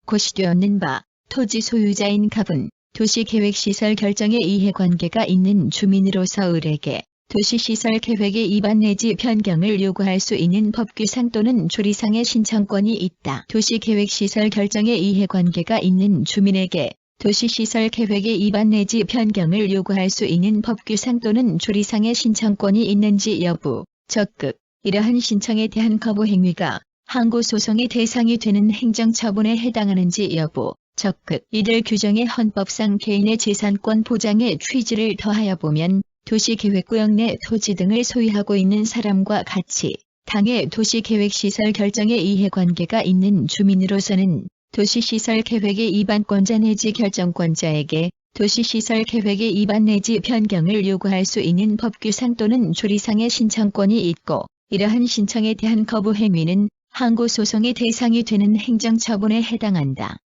고시되었는 바 토지 소유자인 갑은 도시계획시설 결정에 이해관계가 있는 주민으로서 을에게 도시시설 계획의 위반 내지 변경을 요구할 수 있는 법규상 또는 조리상의 신청권이 있다. 도시계획시설 결정에 이해관계가 있는 주민에게 도시시설 계획의 위반 내지 변경을 요구할 수 있는 법규상 또는 조리상의 신청권이 있는지 여부, 적극, 이러한 신청에 대한 거부 행위가 항고소송의 대상이 되는 행정처분에 해당하는지 여부, 적극, 이들 규정의 헌법상 개인의 재산권 보장의 취지를 더하여 보면 도시계획구역 내 토지 등을 소유하고 있는 사람과 같이 당의 도시계획시설 결정에 이해관계가 있는 주민으로서는 도시시설 계획의 위반권자 내지 결정권자에게 도시시설 계획의 위반 내지 변경을 요구할 수 있는 법규상 또는 조리상의 신청권이 있고 이러한 신청에 대한 거부 행위는 항고소송의 대상이 되는 행정처분에 해당한다.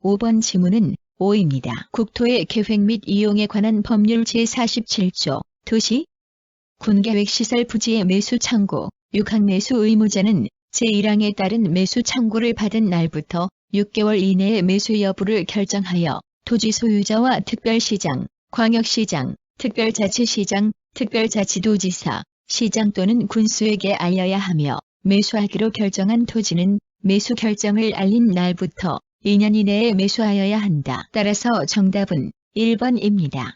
5번 지문은 5입니다. 국토의 계획 및 이용에 관한 법률 제47조 도시, 군계획시설 부지의 매수 청구, 6항 매수 의무자는 제1항에 따른 매수 청구를 받은 날부터 6개월 이내에 매수 여부를 결정하여 토지 소유자와 특별시장, 광역시장, 특별자치시장, 특별자치도지사, 시장 또는 군수에게 알려야 하며 매수하기로 결정한 토지는 매수 결정을 알린 날부터 2년 이내에 매수하여야 한다. 따라서 정답은 1번입니다.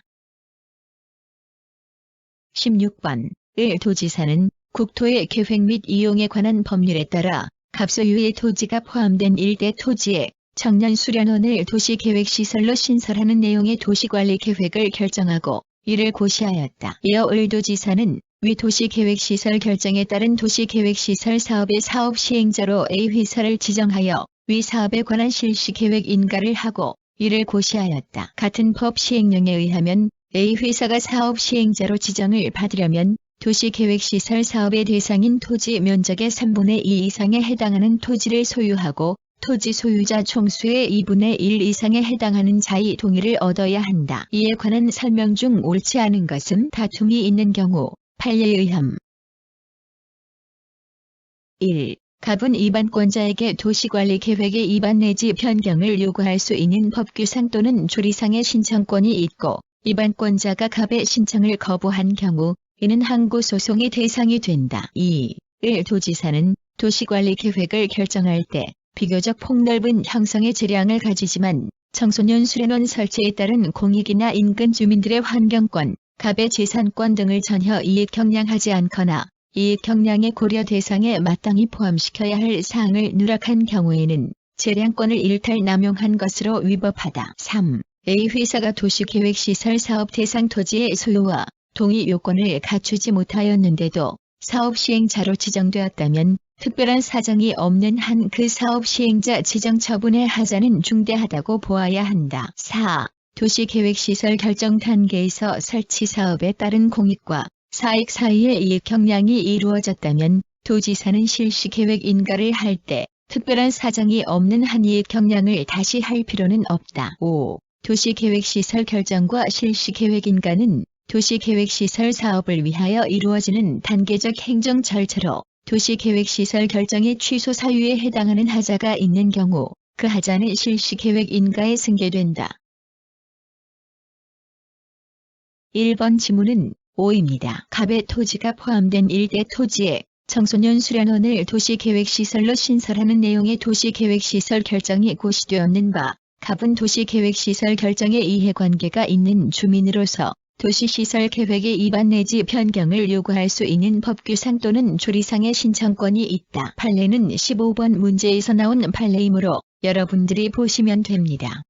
16번. 을 도지사는 국토의 계획 및 이용에 관한 법률에 따라 갑소유의 토지가 포함된 일대 토지에 청년 수련원을 도시계획시설로 신설하는 내용의 도시관리 계획을 결정하고 이를 고시하였다. 이어 을 도지사는 위 도시계획시설 결정에 따른 도시계획시설 사업의 사업 시행자로 A회사를 지정하여 위 사업에 관한 실시계획 인가를 하고 이를 고시하였다. 같은 법 시행령에 의하면 A회사가 사업 시행자로 지정을 받으려면 도시계획시설 사업의 대상인 토지 면적의 3분의 2 이상에 해당하는 토지를 소유하고 토지 소유자 총수의 2분의 1 이상에 해당하는 자의 동의를 얻어야 한다. 이에 관한 설명 중 옳지 않은 것은 다툼이 있는 경우 판례에 의함. 1. 갑은 위반권자에게 도시관리 계획의 위반 내지 변경을 요구할 수 있는 법규상 또는 조리상의 신청권이 있고 위반권자가 갑의 신청을 거부한 경우 이는 항고소송의 대상이 된다. 2. 을 도지사는 도시관리 계획을 결정할 때 비교적 폭넓은 형성의 재량을 가지지만 청소년 수련원 설치에 따른 공익이나 인근 주민들의 환경권, 갑의 재산권 등을 전혀 이익 경량하지 않거나 이익 경량의 고려 대상에 마땅히 포함시켜야 할 사항을 누락한 경우에는 재량권을 일탈 남용한 것으로 위법하다. 3. A회사가 도시계획시설 사업 대상 토지의 소유와 동의 요건을 갖추지 못하였는데도 사업 시행자로 지정되었다면 특별한 사정이 없는 한 그 사업 시행자 지정 처분의 하자는 중대하다고 보아야 한다. 4. 도시계획시설 결정 단계에서 설치 사업에 따른 공익과 사익 사이의 이익 경량이 이루어졌다면 도지사는 실시계획 인가를 할 때 특별한 사정이 없는 한 이익 경량을 다시 할 필요는 없다. 5. 도시계획시설 결정과 실시계획 인가는 도시계획시설 사업을 위하여 이루어지는 단계적 행정 절차로 도시계획시설 결정의 취소 사유에 해당하는 하자가 있는 경우 그 하자는 실시계획 인가에 승계된다. 1번 지문은 5입니다. 갑의 토지가 포함된 일대 토지에 청소년 수련원을 도시계획시설로 신설하는 내용의 도시계획시설 결정이 고시되었는 바 갑은 도시계획시설 결정에 이해관계가 있는 주민으로서 도시시설 계획의 위반 내지 변경을 요구할 수 있는 법규상 또는 조리상의 신청권이 있다. 판례는 15번 문제에서 나온 판례이므로 여러분들이 보시면 됩니다.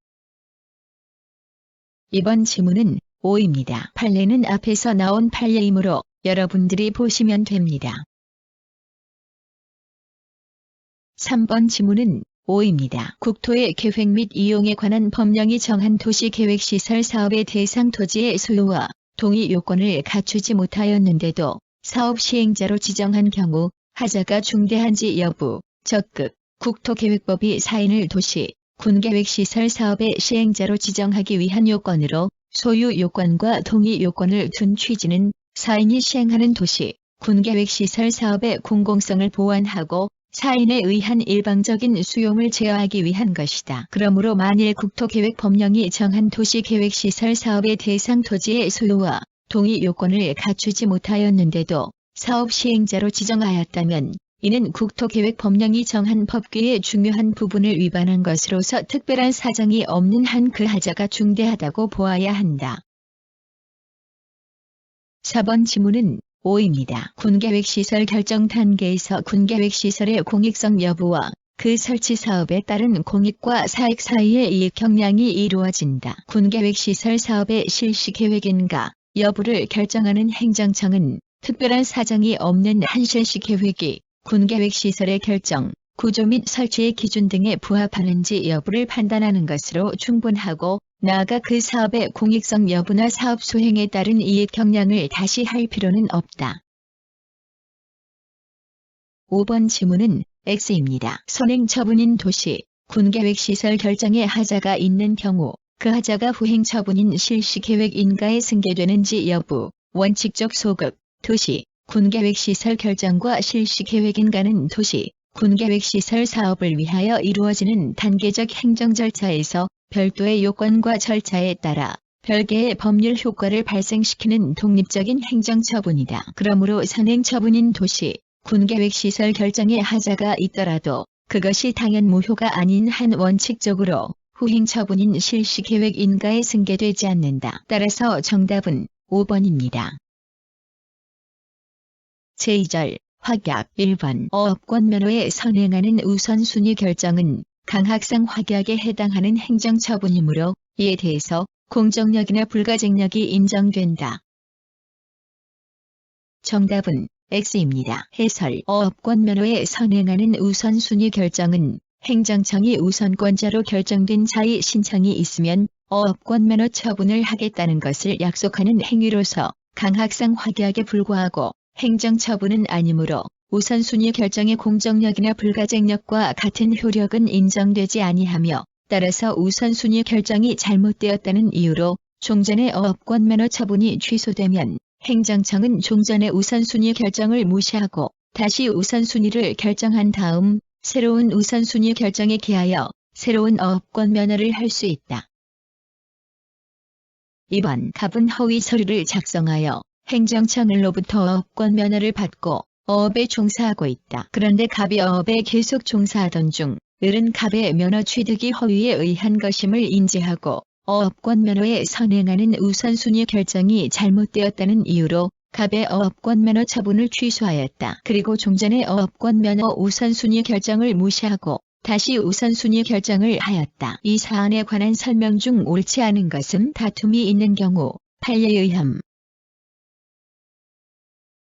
이번 지문은 5입니다. 판례는 앞에서 나온 판례이므로 여러분들이 보시면 됩니다. 3번 지문은 5입니다. 국토의 계획 및 이용에 관한 법령이 정한 도시계획시설 사업의 대상 토지의 소유와 동의 요건을 갖추지 못하였는데도 사업 시행자로 지정한 경우 하자가 중대한지 여부, 적극, 국토계획법이 사인을 도시, 군계획시설 사업의 시행자로 지정하기 위한 요건으로 소유 요건과 동의 요건을 둔 취지는 사인이 시행하는 도시, 군계획시설 사업의 공공성을 보완하고 사인에 의한 일방적인 수용을 제어하기 위한 것이다. 그러므로 만일 국토계획법령이 정한 도시계획시설 사업의 대상 토지의 소유와 동의 요건을 갖추지 못하였는데도 사업 시행자로 지정하였다면 이는 국토계획법령이 정한 법규의 중요한 부분을 위반한 것으로서 특별한 사정이 없는 한 그 하자가 중대하다고 보아야 한다. 4번 지문은 5입니다. 군계획시설 결정 단계에서 군계획시설의 공익성 여부와 그 설치 사업에 따른 공익과 사익 사이의 이익 경량이 이루어진다. 군계획시설 사업의 실시 계획인가 여부를 결정하는 행정청은 특별한 사정이 없는 한 실시 계획이 군계획시설의 결정, 구조 및 설치의 기준 등에 부합하는지 여부를 판단하는 것으로 충분하고 나아가 그 사업의 공익성 여부나 사업 수행에 따른 이익 경량을 다시 할 필요는 없다. 5번 지문은 X입니다. 선행 처분인 도시, 군계획시설 결정에 하자가 있는 경우 그 하자가 후행 처분인 실시계획인가에 승계되는지 여부, 원칙적 소급, 도시, 군계획시설 결정과 실시계획인가는 도시, 군계획시설 사업을 위하여 이루어지는 단계적 행정 절차에서 별도의 요건과 절차에 따라 별개의 법률 효과를 발생시키는 독립적인 행정처분이다. 그러므로 선행처분인 도시, 군계획시설 결정에 하자가 있더라도 그것이 당연 무효가 아닌 한 원칙적으로 후행처분인 실시계획인가에 승계되지 않는다. 따라서 정답은 5번입니다. 제2절 확약 1번 어업권 면허에 선행하는 우선순위 결정은 강학상 확약에 해당하는 행정처분이므로 이에 대해서 공정력이나 불가증력이 인정된다. 정답은 X입니다. 해설 어업권 면허에 선행하는 우선순위 결정은 행정청이 우선권자로 결정된 자의 신청이 있으면 어업권 면허 처분을 하겠다는 것을 약속하는 행위로서 강학상 확약에 불과하고 행정처분은 아니므로 우선순위 결정의 공정력이나 불가증력과 같은 효력은 인정되지 아니하며 따라서 우선순위 결정이 잘못되었다는 이유로 종전의 어업권 면허 처분이 취소되면 행정청은 종전의 우선순위 결정을 무시하고 다시 우선순위를 결정한 다음 새로운 우선순위 결정에 기하여 새로운 어업권 면허를 할 수 있다. 2번 갑은 허위 서류를 작성하여 행정청으로부터 어업권 면허를 받고 어업에 종사하고 있다. 그런데 갑이 어업에 계속 종사하던 중 을은 갑의 면허 취득이 허위에 의한 것임을 인지하고 어업권 면허에 선행하는 우선순위 결정이 잘못되었다는 이유로 갑의 어업권 면허 처분을 취소하였다. 그리고 종전의 어업권 면허 우선순위 결정을 무시하고 다시 우선순위 결정을 하였다. 이 사안에 관한 설명 중 옳지 않은 것은 다툼이 있는 경우 판례에 의함.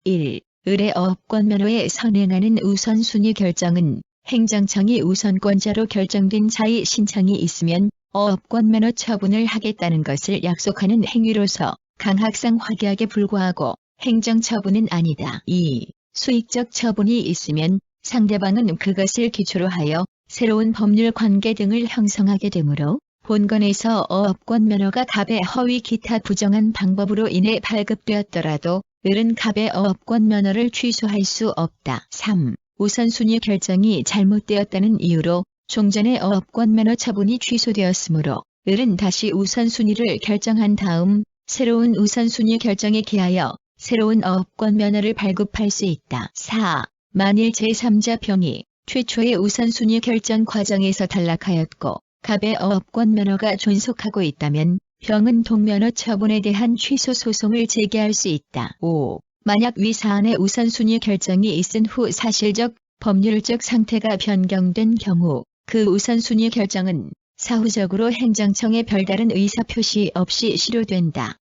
1. 을의 어업권 면허에 선행하는 우선순위 결정은 행정청이 우선권자로 결정된 자의 신청이 있으면 어업권 면허 처분을 하겠다는 것을 약속하는 행위로서 강학상 확약에 불과하고 행정처분은 아니다. 2. 수익적 처분이 있으면 상대방은 그것을 기초로 하여 새로운 법률 관계 등을 형성하게 되므로 본건에서 어업권 면허가 갑의 허위 기타 부정한 방법으로 인해 발급되었더라도 을은 갑의 어업권 면허를 취소할 수 없다. 3. 우선순위 결정이 잘못되었다는 이유로 종전의 어업권 면허 처분이 취소되었으므로 을은 다시 우선순위를 결정한 다음 새로운 우선순위 결정에 기하여 새로운 어업권 면허를 발급할 수 있다. 4. 만일 제3자 병이 최초의 우선순위 결정 과정에서 탈락하였고 갑의 어업권 면허가 존속하고 있다면 병은 동면허 처분에 대한 취소 소송을 제기할 수 있다. 5. 만약 위 사안의 우선순위 결정이 있은 후 사실적, 법률적 상태가 변경된 경우 그 우선순위 결정은 사후적으로 행정청의 별다른 의사표시 없이 실효된다.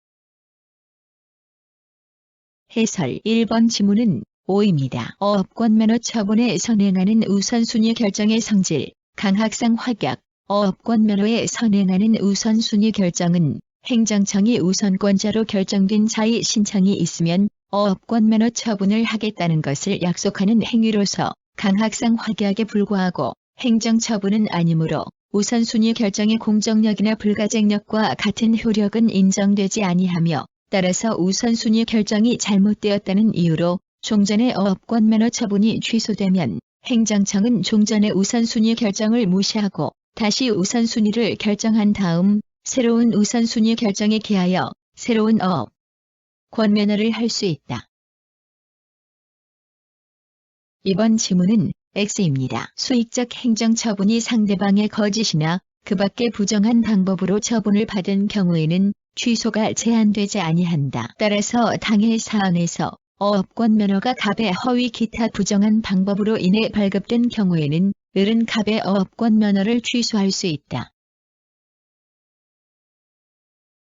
해설 1번 지문은 5입니다. 어업권 면허 처분에 선행하는 우선순위 결정의 성질, 강학상 확약, 어업권 면허에 선행하는 우선순위 결정은 행정청이 우선권자로 결정된 자의 신청이 있으면 어업권 면허 처분을 하겠다는 것을 약속하는 행위로서 강학상 확약에 불과하고 행정처분은 아니므로 우선순위 결정의 공정력이나 불가증력과 같은 효력은 인정되지 아니하며 따라서 우선순위 결정이 잘못되었다는 이유로 종전의 어업권 면허 처분이 취소되면 행정청은 종전의 우선순위 결정을 무시하고 다시 우선순위를 결정한 다음 새로운 우선순위 결정에 기하여 새로운 어업권 면허를 할 수 있다. 이번 지문은 X입니다. 수익적 행정처분이 상대방의 거짓이나 그 밖의 부정한 방법으로 처분을 받은 경우에는 취소가 제한되지 아니한다. 따라서 당해 사안에서 어업권 면허가 갑의 허위 기타 부정한 방법으로 인해 발급된 경우에는 을은 갑의 어업권 면허를 취소할 수 있다.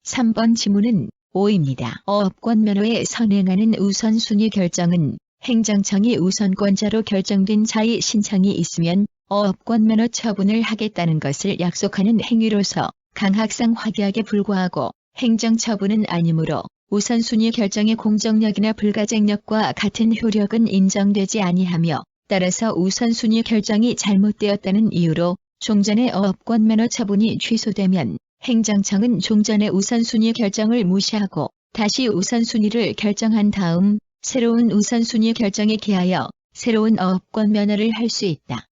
3번 지문은 O입니다. 어업권 면허에 선행하는 우선순위 결정은 행정청이 우선권자로 결정된 자의 신청이 있으면 어업권 면허 처분을 하겠다는 것을 약속하는 행위로서 강학상 확약에 불과하고 행정처분은 아니므로 우선순위 결정의 공정력이나 불가쟁력과 같은 효력은 인정되지 아니하며 따라서 우선순위 결정이 잘못되었다는 이유로 종전의 어업권 면허 처분이 취소되면 행정청은 종전의 우선순위 결정을 무시하고 다시 우선순위를 결정한 다음 새로운 우선순위 결정에 기하여 새로운 어업권 면허를 할 수 있다.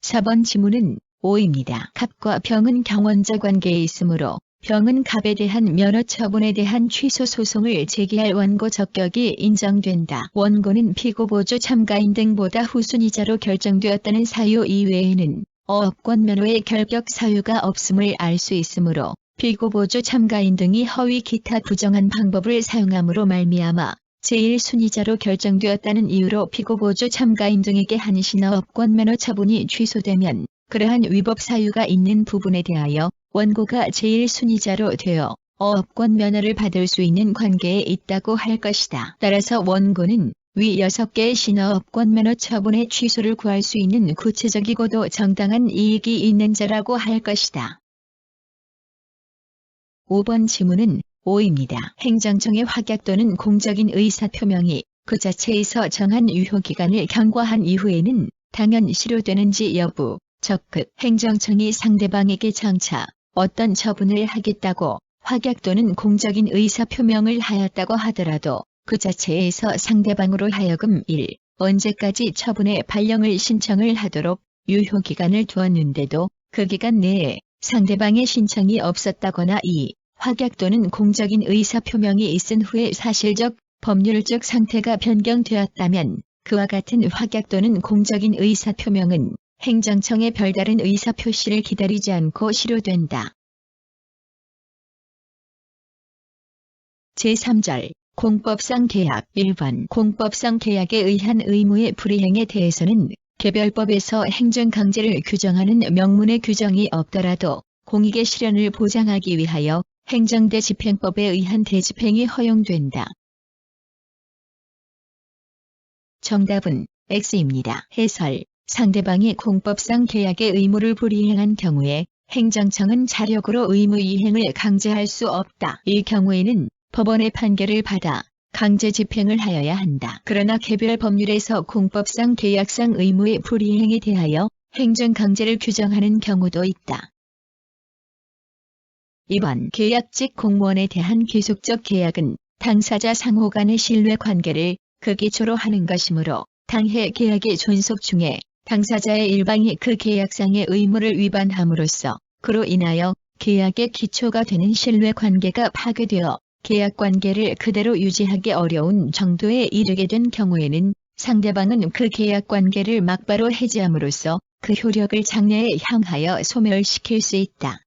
4번 지문은 O입니다. 갑과 병은 경원자 관계에 있으므로 병은 갑에 대한 면허 처분에 대한 취소 소송을 제기할 원고 적격이 인정된다. 원고는 피고 보조 참가인 등보다 후순위자로 결정되었다는 사유 이외에는 어업권 면허의 결격 사유가 없음을 알 수 있으므로 피고 보조 참가인 등이 허위 기타 부정한 방법을 사용함으로 말미암아 제1순위자로 결정되었다는 이유로 피고 보조 참가인 등에게 한신 어업권 면허 처분이 취소되면 그러한 위법 사유가 있는 부분에 대하여 원고가 제1순위자로 되어 어업권 면허를 받을 수 있는 관계에 있다고 할 것이다. 따라서 원고는 위 6개의 신어업권 면허 처분의 취소를 구할 수 있는 구체적이고도 정당한 이익이 있는 자라고 할 것이다. 5번 지문은 O입니다. 행정청의 확약 또는 공적인 의사표명이 그 자체에서 정한 유효기간을 경과한 이후에는 당연 실효되는지 여부, 적극 행정청이 상대방에게 장차 어떤 처분을 하겠다고 확약 또는 공적인 의사표명을 하였다고 하더라도 그 자체에서 상대방으로 하여금 1. 언제까지 처분의 발령을 신청을 하도록 유효기간을 두었는데도 그 기간 내에 상대방의 신청이 없었다거나 2. 확약 또는 공적인 의사표명이 있은 후에 사실적, 법률적 상태가 변경되었다면 그와 같은 확약 또는 공적인 의사표명은 행정청의 별다른 의사표시를 기다리지 않고 실효된다. 제3절 공법상 계약 1번 공법상 계약에 의한 의무의 불이행에 대해서는 개별법에서 행정강제를 규정하는 명문의 규정이 없더라도 공익의 실현을 보장하기 위하여 행정대집행법에 의한 대집행이 허용된다. 정답은 X입니다. 해설 상대방이 공법상 계약의 의무를 불이행한 경우에 행정청은 자력으로 의무 이행을 강제할 수 없다. 이 경우에는 법원의 판결을 받아 강제 집행을 하여야 한다. 그러나 개별 법률에서 공법상 계약상 의무의 불이행에 대하여 행정강제를 규정하는 경우도 있다. 2번 계약직 공무원에 대한 기속적 계약은 당사자 상호 간의 신뢰관계를 그 기초로 하는 것이므로 당해 계약의 존속 중에 당사자의 일방이 그 계약상의 의무를 위반함으로써 그로 인하여 계약의 기초가 되는 신뢰관계가 파괴되어 계약관계를 그대로 유지하기 어려운 정도에 이르게 된 경우에는 상대방은 그 계약관계를 막바로 해지함으로써 그 효력을 장래에 향하여 소멸시킬 수 있다.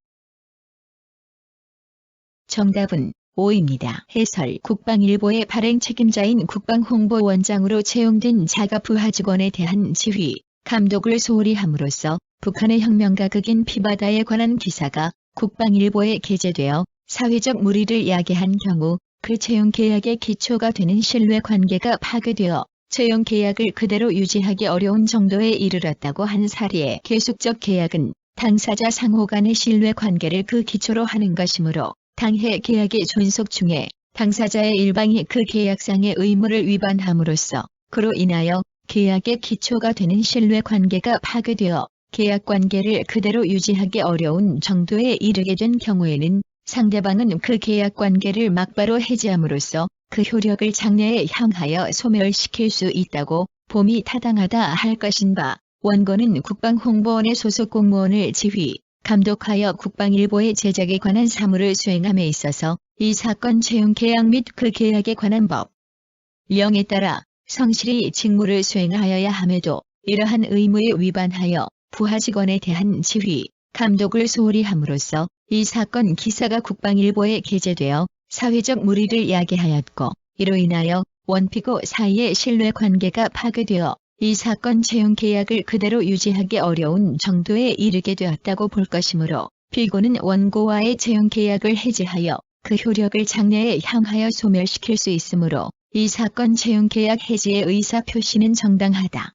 정답은 O입니다. 해설 국방일보의 발행 책임자인 국방홍보원장으로 채용된 자가 부하 직원에 대한 지휘, 감독을 소홀히 함으로써 북한의 혁명가 극인 피바다에 관한 기사가 국방일보에 게재되어 사회적 물의를 야기한 경우 그 채용 계약의 기초가 되는 신뢰관계가 파괴되어 채용 계약을 그대로 유지하기 어려운 정도에 이르렀다고 한 사례의 계속적 계약은 당사자 상호 간의 신뢰관계를 그 기초로 하는 것이므로 당해 계약의 존속 중에 당사자의 일방이 그 계약상의 의무를 위반함으로써 그로 인하여 계약의 기초가 되는 신뢰관계가 파괴되어 계약관계를 그대로 유지하기 어려운 정도에 이르게 된 경우에는 상대방은 그 계약관계를 막바로 해지함으로써 그 효력을 장래에 향하여 소멸시킬 수 있다고 봄이 타당하다 할 것인가. 원고는 국방홍보원의 소속 공무원을 지휘, 감독하여 국방일보의 제작에 관한 사무를 수행함에 있어서 이 사건 채용 계약 및 그 계약에 관한 법령에 따라 성실히 직무를 수행하여야 함에도 이러한 의무에 위반하여 부하 직원에 대한 지휘, 감독을 소홀히 함으로써 이 사건 기사가 국방일보에 게재되어 사회적 물의를 야기하였고 이로 인하여 원피고 사이의 신뢰관계가 파괴되어 이 사건 채용 계약을 그대로 유지하기 어려운 정도에 이르게 되었다고 볼 것이므로 피고는 원고와의 채용 계약을 해지하여 그 효력을 장래에 향하여 소멸시킬 수 있으므로 이 사건 채용 계약 해지의 의사 표시는 정당하다.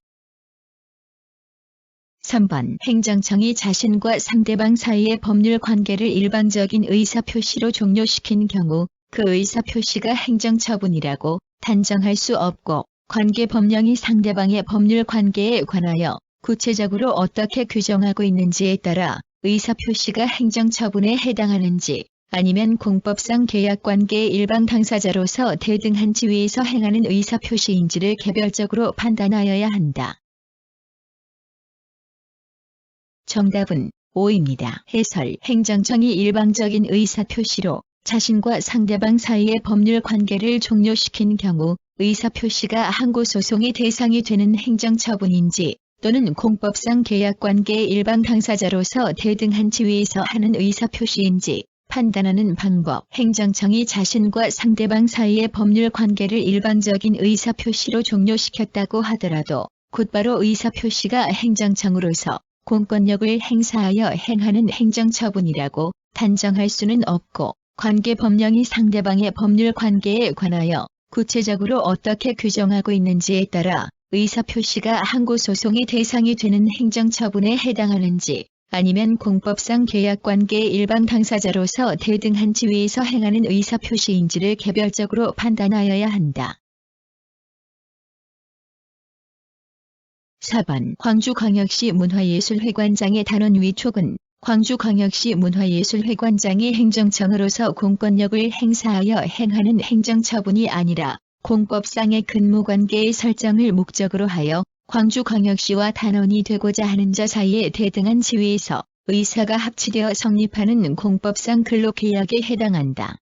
3번 행정청이 자신과 상대방 사이의 법률 관계를 일방적인 의사표시로 종료시킨 경우 그 의사표시가 행정처분이라고 단정할 수 없고 관계 법령이 상대방의 법률 관계에 관하여 구체적으로 어떻게 규정하고 있는지에 따라 의사표시가 행정처분에 해당하는지 아니면 공법상 계약관계의 일방 당사자로서 대등한 지위에서 행하는 의사표시인지를 개별적으로 판단하여야 한다. 정답은 5입니다. 해설 행정청이 일방적인 의사표시로 자신과 상대방 사이의 법률 관계를 종료시킨 경우 의사표시가 항고소송의 대상이 되는 행정처분인지 또는 공법상 계약관계의 일방 당사자로서 대등한 지위에서 하는 의사표시인지 판단하는 방법. 행정청이 자신과 상대방 사이의 법률 관계를 일방적인 의사표시로 종료시켰다고 하더라도 곧바로 의사표시가 행정청으로서 공권력을 행사하여 행하는 행정처분이라고 단정할 수는 없고 관계 법령이 상대방의 법률 관계에 관하여 구체적으로 어떻게 규정하고 있는지에 따라 의사표시가 항고소송의 대상이 되는 행정처분에 해당하는지 아니면 공법상 계약관계의 일방 당사자로서 대등한 지위에서 행하는 의사표시인지를 개별적으로 판단하여야 한다. 4번 광주광역시 문화예술회관장의 단원 위촉은 광주광역시 문화예술회관장이 행정청으로서 공권력을 행사하여 행하는 행정처분이 아니라 공법상의 근무관계의 설정을 목적으로 하여 광주광역시와 단원이 되고자 하는 자 사이에 대등한 지위에서 의사가 합치되어 성립하는 공법상 근로계약에 해당한다.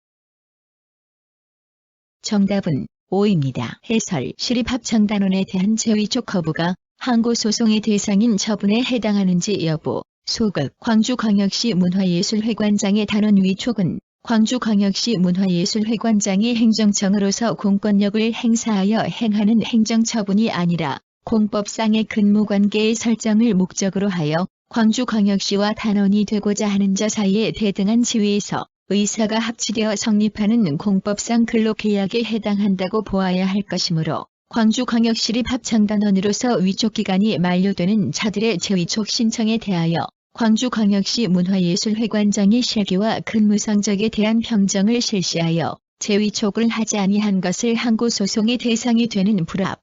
정답은 5입니다. 해설 시립합창단원에 대한 재위촉 거부가 항고소송의 대상인 처분에 해당하는지 여부. 소극 광주광역시 문화예술회관장의 단원 위촉은 광주광역시 문화예술회관장이 행정청으로서 공권력을 행사하여 행하는 행정처분이 아니라 공법상의 근무관계의 설정을 목적으로 하여 광주광역시와 단원이 되고자 하는 자 사이에 대등한 지위에서 의사가 합치되어 성립하는 공법상 근로계약에 해당한다고 보아야 할 것이므로 광주광역시립합창단원으로서 위촉기간이 만료되는 자들의 재위촉 신청에 대하여 광주광역시 문화예술회관장이 실기와 근무 성적에 대한 평정을 실시하여 재위촉을 하지 아니한 것을 항고소송의 대상이 되는 불합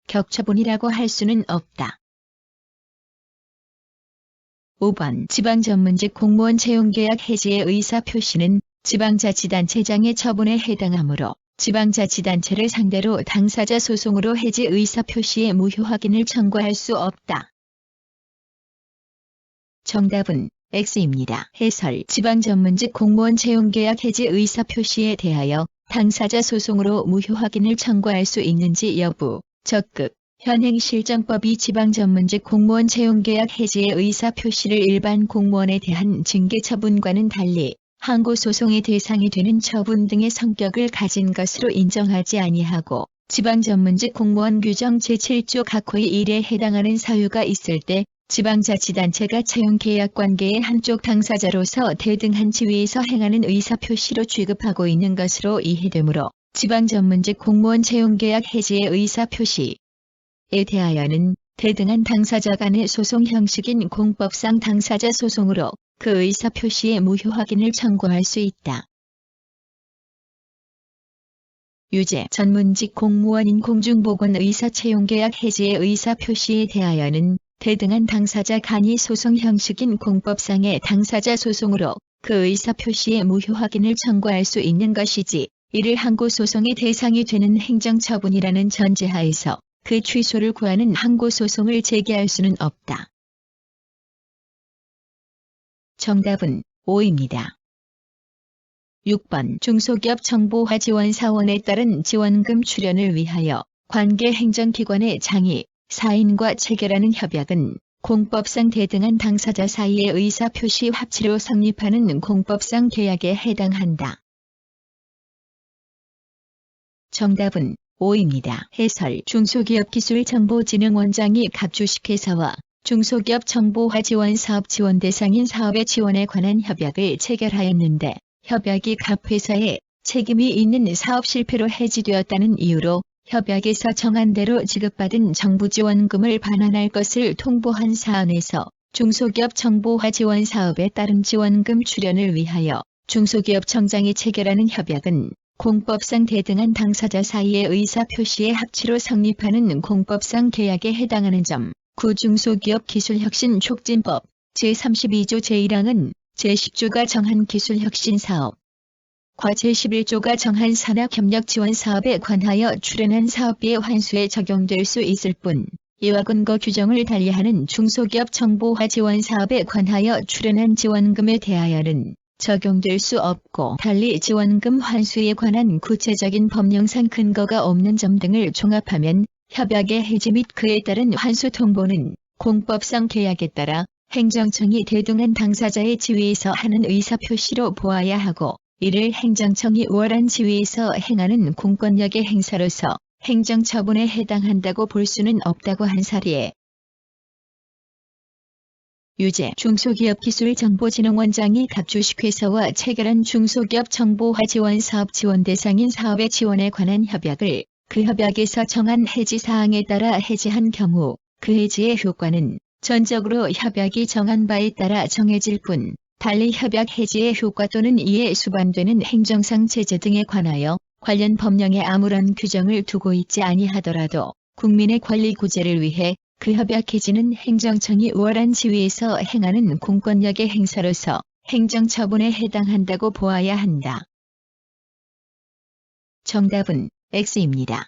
격처분이라고 할 수는 없다. 5번 지방전문직 공무원 채용계약 해지의 의사표시는 지방자치단체장의 처분에 해당하므로 지방자치단체를 상대로 당사자 소송으로 해지 의사표시의 무효 확인을 청구할 수 없다. 정답은 X입니다. 해설 지방전문직 공무원 채용계약 해지 의사표시에 대하여 당사자 소송으로 무효 확인을 청구할 수 있는지 여부. 적극 현행실정법이 지방전문직 공무원 채용계약 해지의 의사표시를 일반 공무원에 대한 징계처분과는 달리 항고소송의 대상이 되는 처분 등의 성격을 가진 것으로 인정하지 아니하고 지방전문직 공무원 규정 제7조 각호의 1에 해당하는 사유가 있을 때 지방자치단체가 채용계약관계의 한쪽 당사자로서 대등한 지위에서 행하는 의사표시로 취급하고 있는 것으로 이해되므로 지방전문직 공무원 채용계약 해지의 의사표시에 대하여는 대등한 당사자 간의 소송 형식인 공법상 당사자 소송으로 그 의사표시의 무효 확인을 청구할 수 있다. 유죄 전문직 공무원인 공중보건의사 채용계약 해지의 의사표시에 대하여는 대등한 당사자 간의 소송 형식인 공법상의 당사자 소송으로 그 의사표시의 무효 확인을 청구할 수 있는 것이지 이를 항고소송의 대상이 되는 행정처분이라는 전제하에서 그 취소를 구하는 항고소송을 제기할 수는 없다. 정답은 5입니다. 6번 중소기업 정보화 지원 사원에 따른 지원금 출연을 위하여 관계 행정기관의 장이 사인과 체결하는 협약은 공법상 대등한 당사자 사이의 의사표시 합치로 성립하는 공법상 계약에 해당한다. 정답은 5입니다. 해설 중소기업기술정보진흥원장이 갑주식회사와 중소기업 정보화 지원 사업 지원 대상인 사업의 지원에 관한 협약을 체결하였는데 협약이 갑 회사에 책임이 있는 사업 실패로 해지되었다는 이유로 협약에서 정한 대로 지급받은 정부 지원금을 반환할 것을 통보한 사안에서 중소기업 정보화 지원 사업에 따른 지원금 출연을 위하여 중소기업청장이 체결하는 협약은 공법상 대등한 당사자 사이의 의사표시의 합치로 성립하는 공법상 계약에 해당하는 점. 구중소기업 기술혁신 촉진법 제32조 제1항은 제10조가 정한 기술혁신 사업, 과 제11조가 정한 산학협력 지원 사업에 관하여 출연한 사업비의 환수에 적용될 수 있을 뿐, 이와 근거 규정을 달리하는 중소기업 정보화 지원 사업에 관하여 출연한 지원금에 대하여는 적용될 수 없고, 달리 지원금 환수에 관한 구체적인 법령상 근거가 없는 점 등을 종합하면 협약의 해지 및 그에 따른 환수 통보는 공법상 계약에 따라 행정청이 대등한 당사자의 지위에서 하는 의사표시로 보아야 하고, 이를 행정청이 우월한 지위에서 행하는 공권력의 행사로서 행정처분에 해당한다고 볼 수는 없다고 한 사례에 유재 중소기업기술정보진흥원장이 갑주식회사와 체결한 중소기업 정보화 지원 사업 지원 대상인 사업의 지원에 관한 협약을 그 협약에서 정한 해지 사항에 따라 해지한 경우 그 해지의 효과는 전적으로 협약이 정한 바에 따라 정해질 뿐, 달리 협약 해지의 효과 또는 이에 수반되는 행정상 제재 등에 관하여 관련 법령에 아무런 규정을 두고 있지 아니하더라도 국민의 권리 구제를 위해 그 협약 해지는 행정청이 우월한 지위에서 행하는 공권력의 행사로서 행정처분에 해당한다고 보아야 한다. 정답은 X입니다.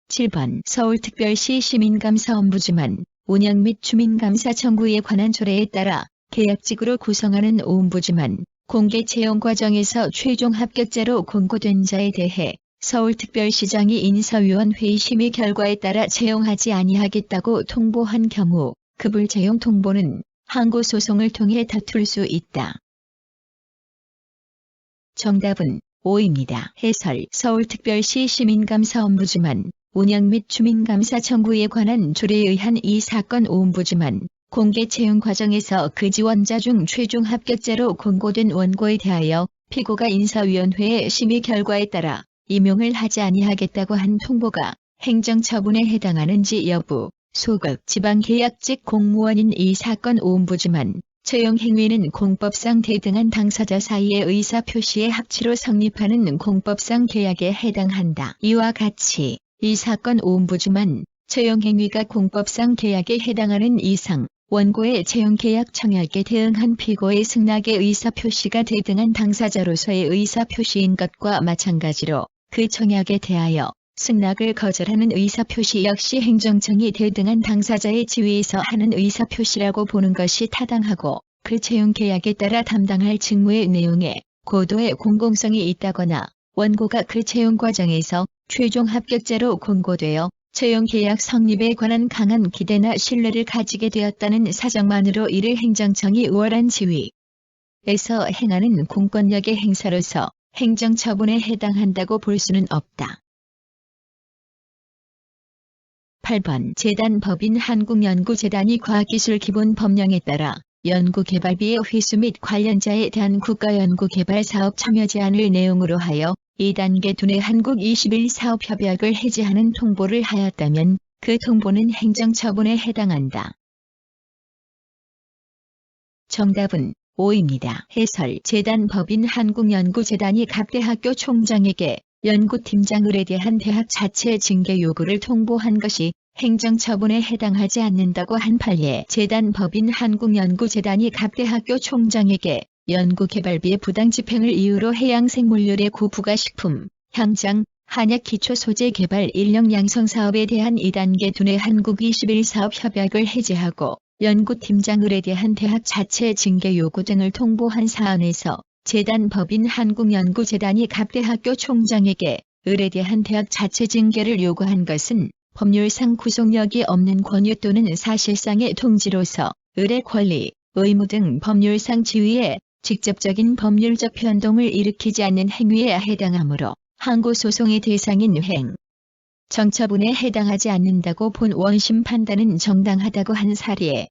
7번 서울특별시 시민감사ombudsman 운영 및 주민감사 청구에 관한 조례에 따라 계약직으로 구성하는 ombudsman 공개 채용 과정에서 최종 합격자로 공고된 자에 대해 서울특별시장이 인사위원회의 심의 결과에 따라 채용하지 아니하겠다고 통보한 경우 그 불채용 통보는 항고소송을 통해 다툴 수 있다. 정답은 5입니다. 해설 서울특별시 시민감사ombudsman 운영 및 주민감사 청구에 관한 조례에 의한 이 사건 ombudsman 공개 채용 과정에서 그 지원자 중 최종 합격자로 공고된 원고에 대하여 피고가 인사위원회의 심의 결과에 따라 임용을 하지 아니하겠다고 한 통보가 행정처분에 해당하는지 여부, 소급 지방계약직 공무원인 이 사건 ombudsman 채용 행위는 공법상 대등한 당사자 사이의 의사표시의 합치로 성립하는 공법상 계약에 해당한다. 이와 같이 이 사건 ombudsman 채용 행위가 공법상 계약에 해당하는 이상 원고의 채용계약 청약에 대응한 피고의 승낙의 의사표시가 대등한 당사자로서의 의사표시인 것과 마찬가지로 그 청약에 대하여 승낙을 거절하는 의사표시 역시 행정청이 대등한 당사자의 지위에서 하는 의사표시라고 보는 것이 타당하고 그 채용계약에 따라 담당할 직무의 내용에 고도의 공공성이 있다거나 원고가 그 채용 과정에서 최종 합격자로 공고되어 채용계약 성립에 관한 강한 기대나 신뢰를 가지게 되었다는 사정만으로 이를 행정청이 우월한 지위에서 행하는 공권력의 행사로서 행정처분에 해당한다고 볼 수는 없다. 8번 재단법인 한국연구재단이 과학기술기본법령에 따라 연구개발비의 회수 및 관련자에 대한 국가연구개발사업 참여 제한을 내용으로 하여 2단계 두뇌 한국 21 사업협약을 해지하는 통보를 하였다면 그 통보는 행정처분에 해당한다. 정답은 5입니다. 해설 재단법인 한국연구재단이 각 대학교 총장에게 연구팀장을에 대한 대학 자체 징계 요구를 통보한 것이 행정처분에 해당하지 않는다고 한 판례 재단법인 한국연구재단이 각 대학교 총장에게 연구개발비의 부당 집행을 이유로 해양생물열의 고부가식품, 향장, 한약 기초소재 개발 인력 양성 사업에 대한 2단계 두뇌 한국 21 사업 협약을 해지하고 연구팀장 을에 대한 대학 자체 징계 요구 등을 통보한 사안에서 재단 법인 한국연구재단이 갑대학교 총장에게 을에 대한 대학 자체 징계를 요구한 것은 법률상 구속력이 없는 권유 또는 사실상의 통지로서 을의 권리, 의무 등 법률상 지위에 직접적인 법률적 변동을 일으키지 않는 행위에 해당하므로 항고소송의 대상인 정처분에 해당하지 않는다고 본 원심 판단은 정당하다고 한 사례에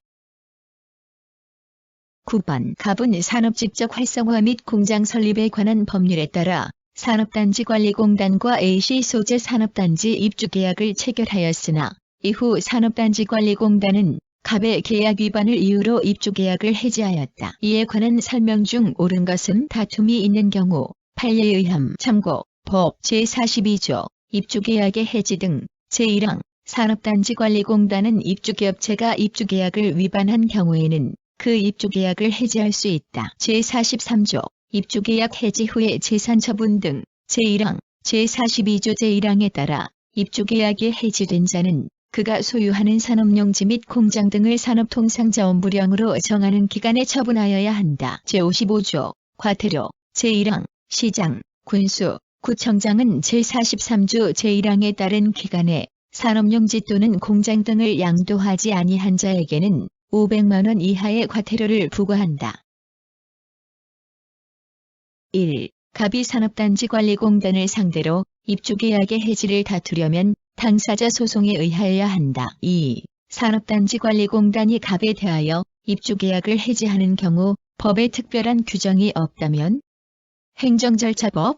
9번 가분 산업직적 활성화 및 공장 설립에 관한 법률에 따라 산업단지관리공단과 AC 소재 산업단지 입주계약을 체결하였으나 이후 산업단지관리공단은 갑의 계약 위반을 이유로 입주계약을 해지하였다. 이에 관한 설명 중 옳은 것은 다툼이 있는 경우 판례에 의함 참고 법 제42조 입주계약의 해지 등 제1항 산업단지관리공단은 입주기업체가 입주계약을 위반한 경우에는 그 입주계약을 해지할 수 있다. 제43조 입주계약 해지 후에 재산처분 등 제1항 제42조 제1항에 따라 입주계약이 해지된 자는 그가 소유하는 산업용지 및 공장 등을 산업통상자원부령으로 정하는 기간에 처분하여야 한다. 제55조 과태료 제1항 시장, 군수, 구청장은 제43조 제1항에 따른 기간에 산업용지 또는 공장 등을 양도하지 아니한 자에게는 500만 원 이하의 과태료를 부과한다. 1. 갑이 산업단지관리공단을 상대로 입주계약의 해지를 다투려면 당사자 소송에 의하여야 한다. 2. 산업단지관리공단이 갑에 대하여 입주계약을 해지하는 경우 법에 특별한 규정이 없다면 행정절차법의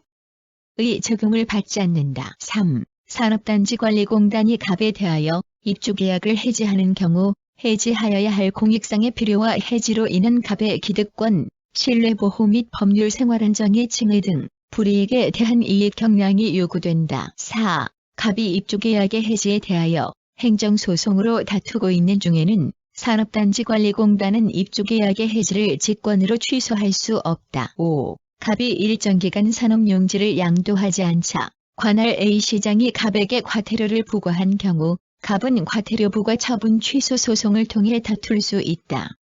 적용을 받지 않는다. 3. 산업단지관리공단이 갑에 대하여 입주계약을 해지하는 경우 해지하여야 할 공익상의 필요와 해지로 인한 갑의 기득권, 신뢰보호 및 법률 생활안정의 침해 등 불이익에 대한 이익 경량이 요구된다. 4. 갑이 입주계약의 해지에 대하여 행정소송으로 다투고 있는 중에는 산업단지관리공단은 입주계약의 해지를 직권으로 취소할 수 없다. 5. 갑이 일정 기간 산업용지를 양도하지 않자 관할 A시장이 갑에게 과태료를 부과한 경우 갑은 과태료 부과 처분 취소 소송을 통해 다툴 수 있다.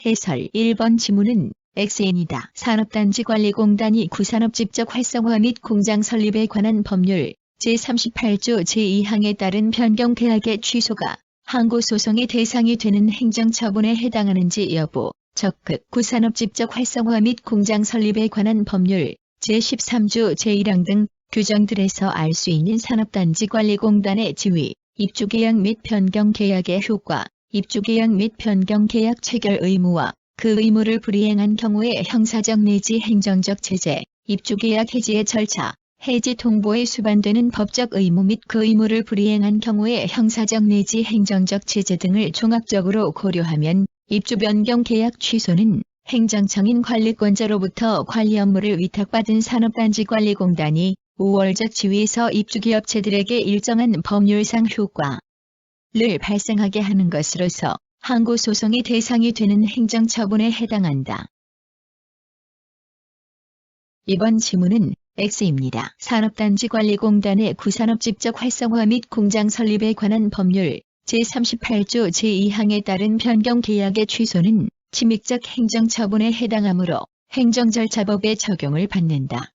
해설 1번 지문은 XN이다. 산업단지관리공단이 구산업직적 활성화 및 공장 설립에 관한 법률 제38조 제2항에 따른 변경 계약의 취소가 항고소송의 대상이 되는 행정처분에 해당하는지 여부, 적극 구산업직적 활성화 및 공장 설립에 관한 법률 제13조 제1항 등 규정들에서 알 수 있는 산업단지관리공단의 지위, 입주계약 및 변경계약의 효과, 입주계약 및 변경계약 체결 의무와 그 의무를 불이행한 경우의 형사적 내지 행정적 제재, 입주계약 해지의 절차, 해지 통보에 수반되는 법적 의무 및 그 의무를 불이행한 경우의 형사적 내지 행정적 제재 등을 종합적으로 고려하면 입주 변경 계약 취소는 행정청인 관리권자로부터 관리 업무를 위탁받은 산업단지관리공단이 우월적 지위에서 입주기업체들에게 일정한 법률상 효과를 발생하게 하는 것으로서 항고소송의 대상이 되는 행정처분에 해당한다. 이번 지문은 X입니다. 산업단지관리공단의 구산업직적 활성화 및 공장 설립에 관한 법률 제38조 제2항에 따른 변경계약의 취소는 침익적 행정처분에 해당하므로 행정절차법의 적용을 받는다.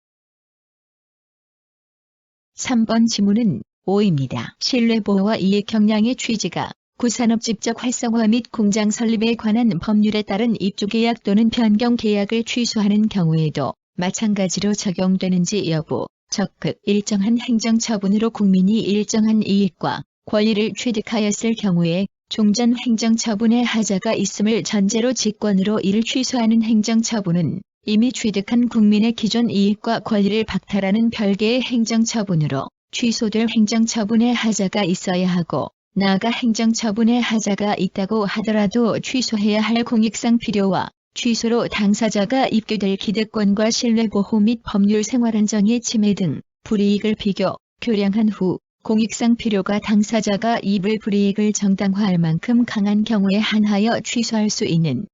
3번 지문은 O입니다. 신뢰보호와 이익경량의 취지가 구산업직적 활성화 및 공장 설립에 관한 법률에 따른 입주계약 또는 변경계약을 취소하는 경우에도 마찬가지로 적용되는지 여부, 적극 일정한 행정처분으로 국민이 일정한 이익과 권리를 취득하였을 경우에 종전 행정처분의 하자가 있음을 전제로 직권으로 이를 취소하는 행정처분은 이미 취득한 국민의 기존 이익과 권리를 박탈하는 별개의 행정처분으로 취소될 행정처분의 하자가 있어야 하고, 나아가 행정처분의 하자가 있다고 하더라도 취소해야 할 공익상 필요와 취소로 당사자가 입게 될 기득권과 신뢰보호 및 법률 생활안정의 침해 등 불이익을 비교, 교량한 후 공익상 필요가 당사자가 입을 불이익을 정당화할 만큼 강한 경우에 한하여 취소할 수 있는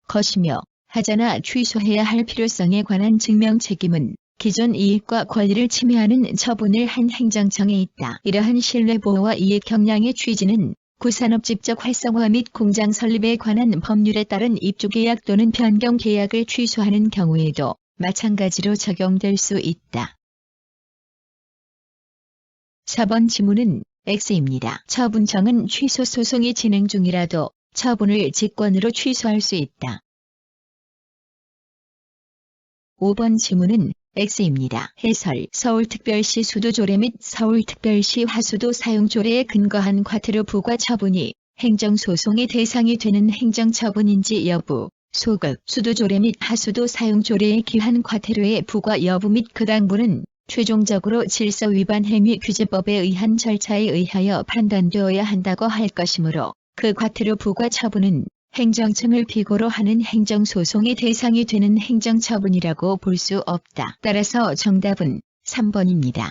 것이며 하자나 취소해야 할 필요성에 관한 증명 책임은 기존 이익과 권리를 침해하는 처분을 한 행정청에 있다. 이러한 신뢰보호와 이익 경량의 취지는 구산업 직접 활성화 및 공장 설립에 관한 법률에 따른 입주계약 또는 변경 계약을 취소하는 경우에도 마찬가지로 적용될 수 있다. 4번 지문은 X입니다. 처분청은 취소 소송이 진행 중이라도 처분을 직권으로 취소할 수 있다. 5번 지문은 X입니다. 해설 서울특별시 수도조례 및 서울특별시 하수도 사용조례에 근거한 과태료 부과 처분이 행정소송의 대상이 되는 행정처분인지 여부, 소급, 수도조례 및 하수도 사용조례에 기한 과태료의 부과 여부 및 그 당부는 최종적으로 질서위반 행위규제법에 의한 절차에 의하여 판단되어야 한다고 할 것이므로 그 과태료 부과 처분은 행정청을 피고로 하는 행정소송의 대상이 되는 행정처분이라고 볼 수 없다. 따라서 정답은 3번입니다.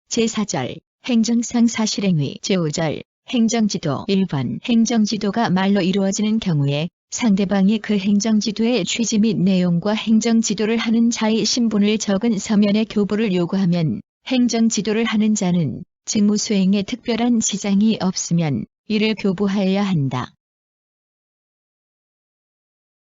제4절 행정상 사실행위 제5절 행정지도 1번 행정지도가 말로 이루어지는 경우에 상대방이 그 행정지도의 취지 및 내용과 행정지도를 하는 자의 신분을 적은 서면의 교부를 요구하면 행정지도를 하는 자는 직무 수행에 특별한 지장이 없으면 이를 교부하여야 한다.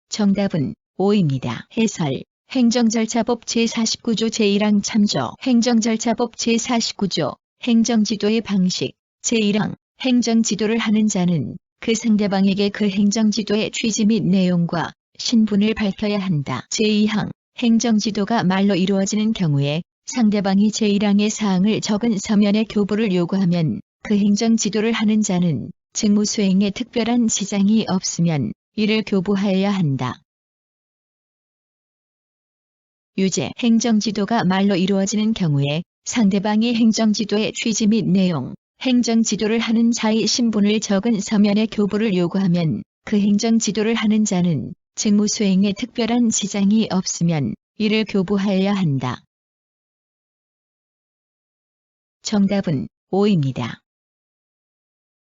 정답은 5입니다. 해설 행정절차법 제49조 제1항 참조 행정절차법 제49조 행정지도의 방식 제1항 행정지도를 하는 자는 그 상대방에게 그 행정지도의 취지 및 내용과 신분을 밝혀야 한다. 제2항 행정지도가 말로 이루어지는 경우에 상대방이 제1항의 사항을 적은 서면의 교부를 요구하면 그 행정지도를 하는 자는 직무 수행에 특별한 지장이 없으면 이를 교부하여야 한다. 유제 행정지도가 말로 이루어지는 경우에 상대방이 행정지도의 취지 및 내용, 행정지도를 하는 자의 신분을 적은 서면의 교부를 요구하면 그 행정지도를 하는 자는 직무 수행에 특별한 지장이 없으면 이를 교부하여야 한다. 정답은 5입니다.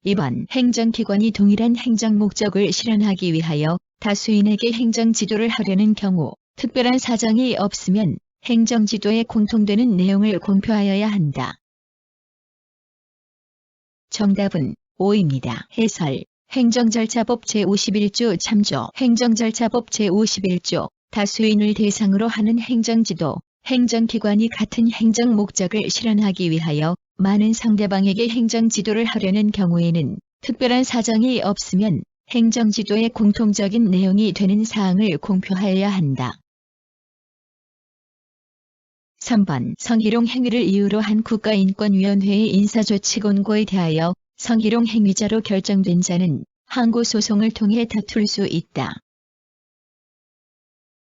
2번 행정기관이 동일한 행정목적을 실현하기 위하여 다수인에게 행정지도를 하려는 경우 특별한 사정이 없으면 행정지도에 공통되는 내용을 공표하여야 한다. 정답은 5입니다. 해설 행정절차법 제51조 참조 행정절차법 제51조 다수인을 대상으로 하는 행정지도 행정기관이 같은 행정목적을 실현하기 위하여 많은 상대방에게 행정지도를 하려는 경우에는 특별한 사정이 없으면 행정지도의 공통적인 내용이 되는 사항을 공표하여야 한다. 3번 성희롱 행위를 이유로 한 국가인권위원회의 인사조치 권고에 대하여 성희롱 행위자로 결정된 자는 항고소송을 통해 다툴 수 있다.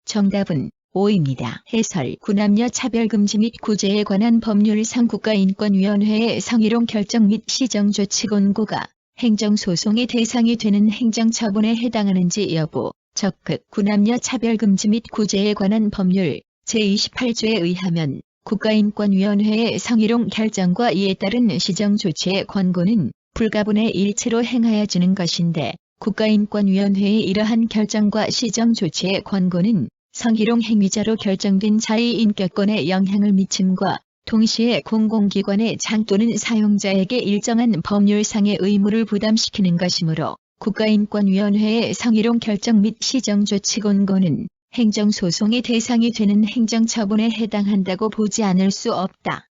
정답은 5입니다. 해설 구남녀 차별금지 및 구제에 관한 법률상 국가인권위원회의 성희롱 결정 및 시정조치 권고가 행정소송의 대상이 되는 행정처분에 해당하는지 여부, 적극 구남녀 차별금지 및 구제에 관한 법률 제28조에 의하면 국가인권위원회의 성희롱 결정과 이에 따른 시정조치의 권고는 불가분의 일체로 행하여지는 것인데 국가인권위원회의 이러한 결정과 시정조치의 권고는 성희롱 행위자로 결정된 자의 인격권에 영향을 미침과 동시에 공공기관의 장 또는 사용자에게 일정한 법률상의 의무를 부담시키는 것이므로 국가인권위원회의 성희롱 결정 및 시정조치 권고는 행정소송의 대상이 되는 행정처분에 해당한다고 보지 않을 수 없다.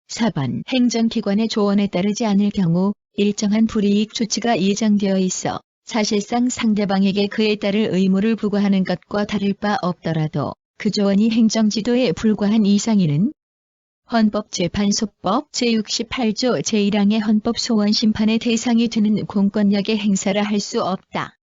4번 행정기관의 조언에 따르지 않을 경우 일정한 불이익 조치가 예정되어 있어 사실상 상대방에게 그에 따를 의무를 부과하는 것과 다를 바 없더라도 그 조언이 행정지도에 불과한 이상이는 헌법재판소법 제68조 제1항의 헌법소원심판의 대상이 되는 공권력의 행사라 할 수 없다.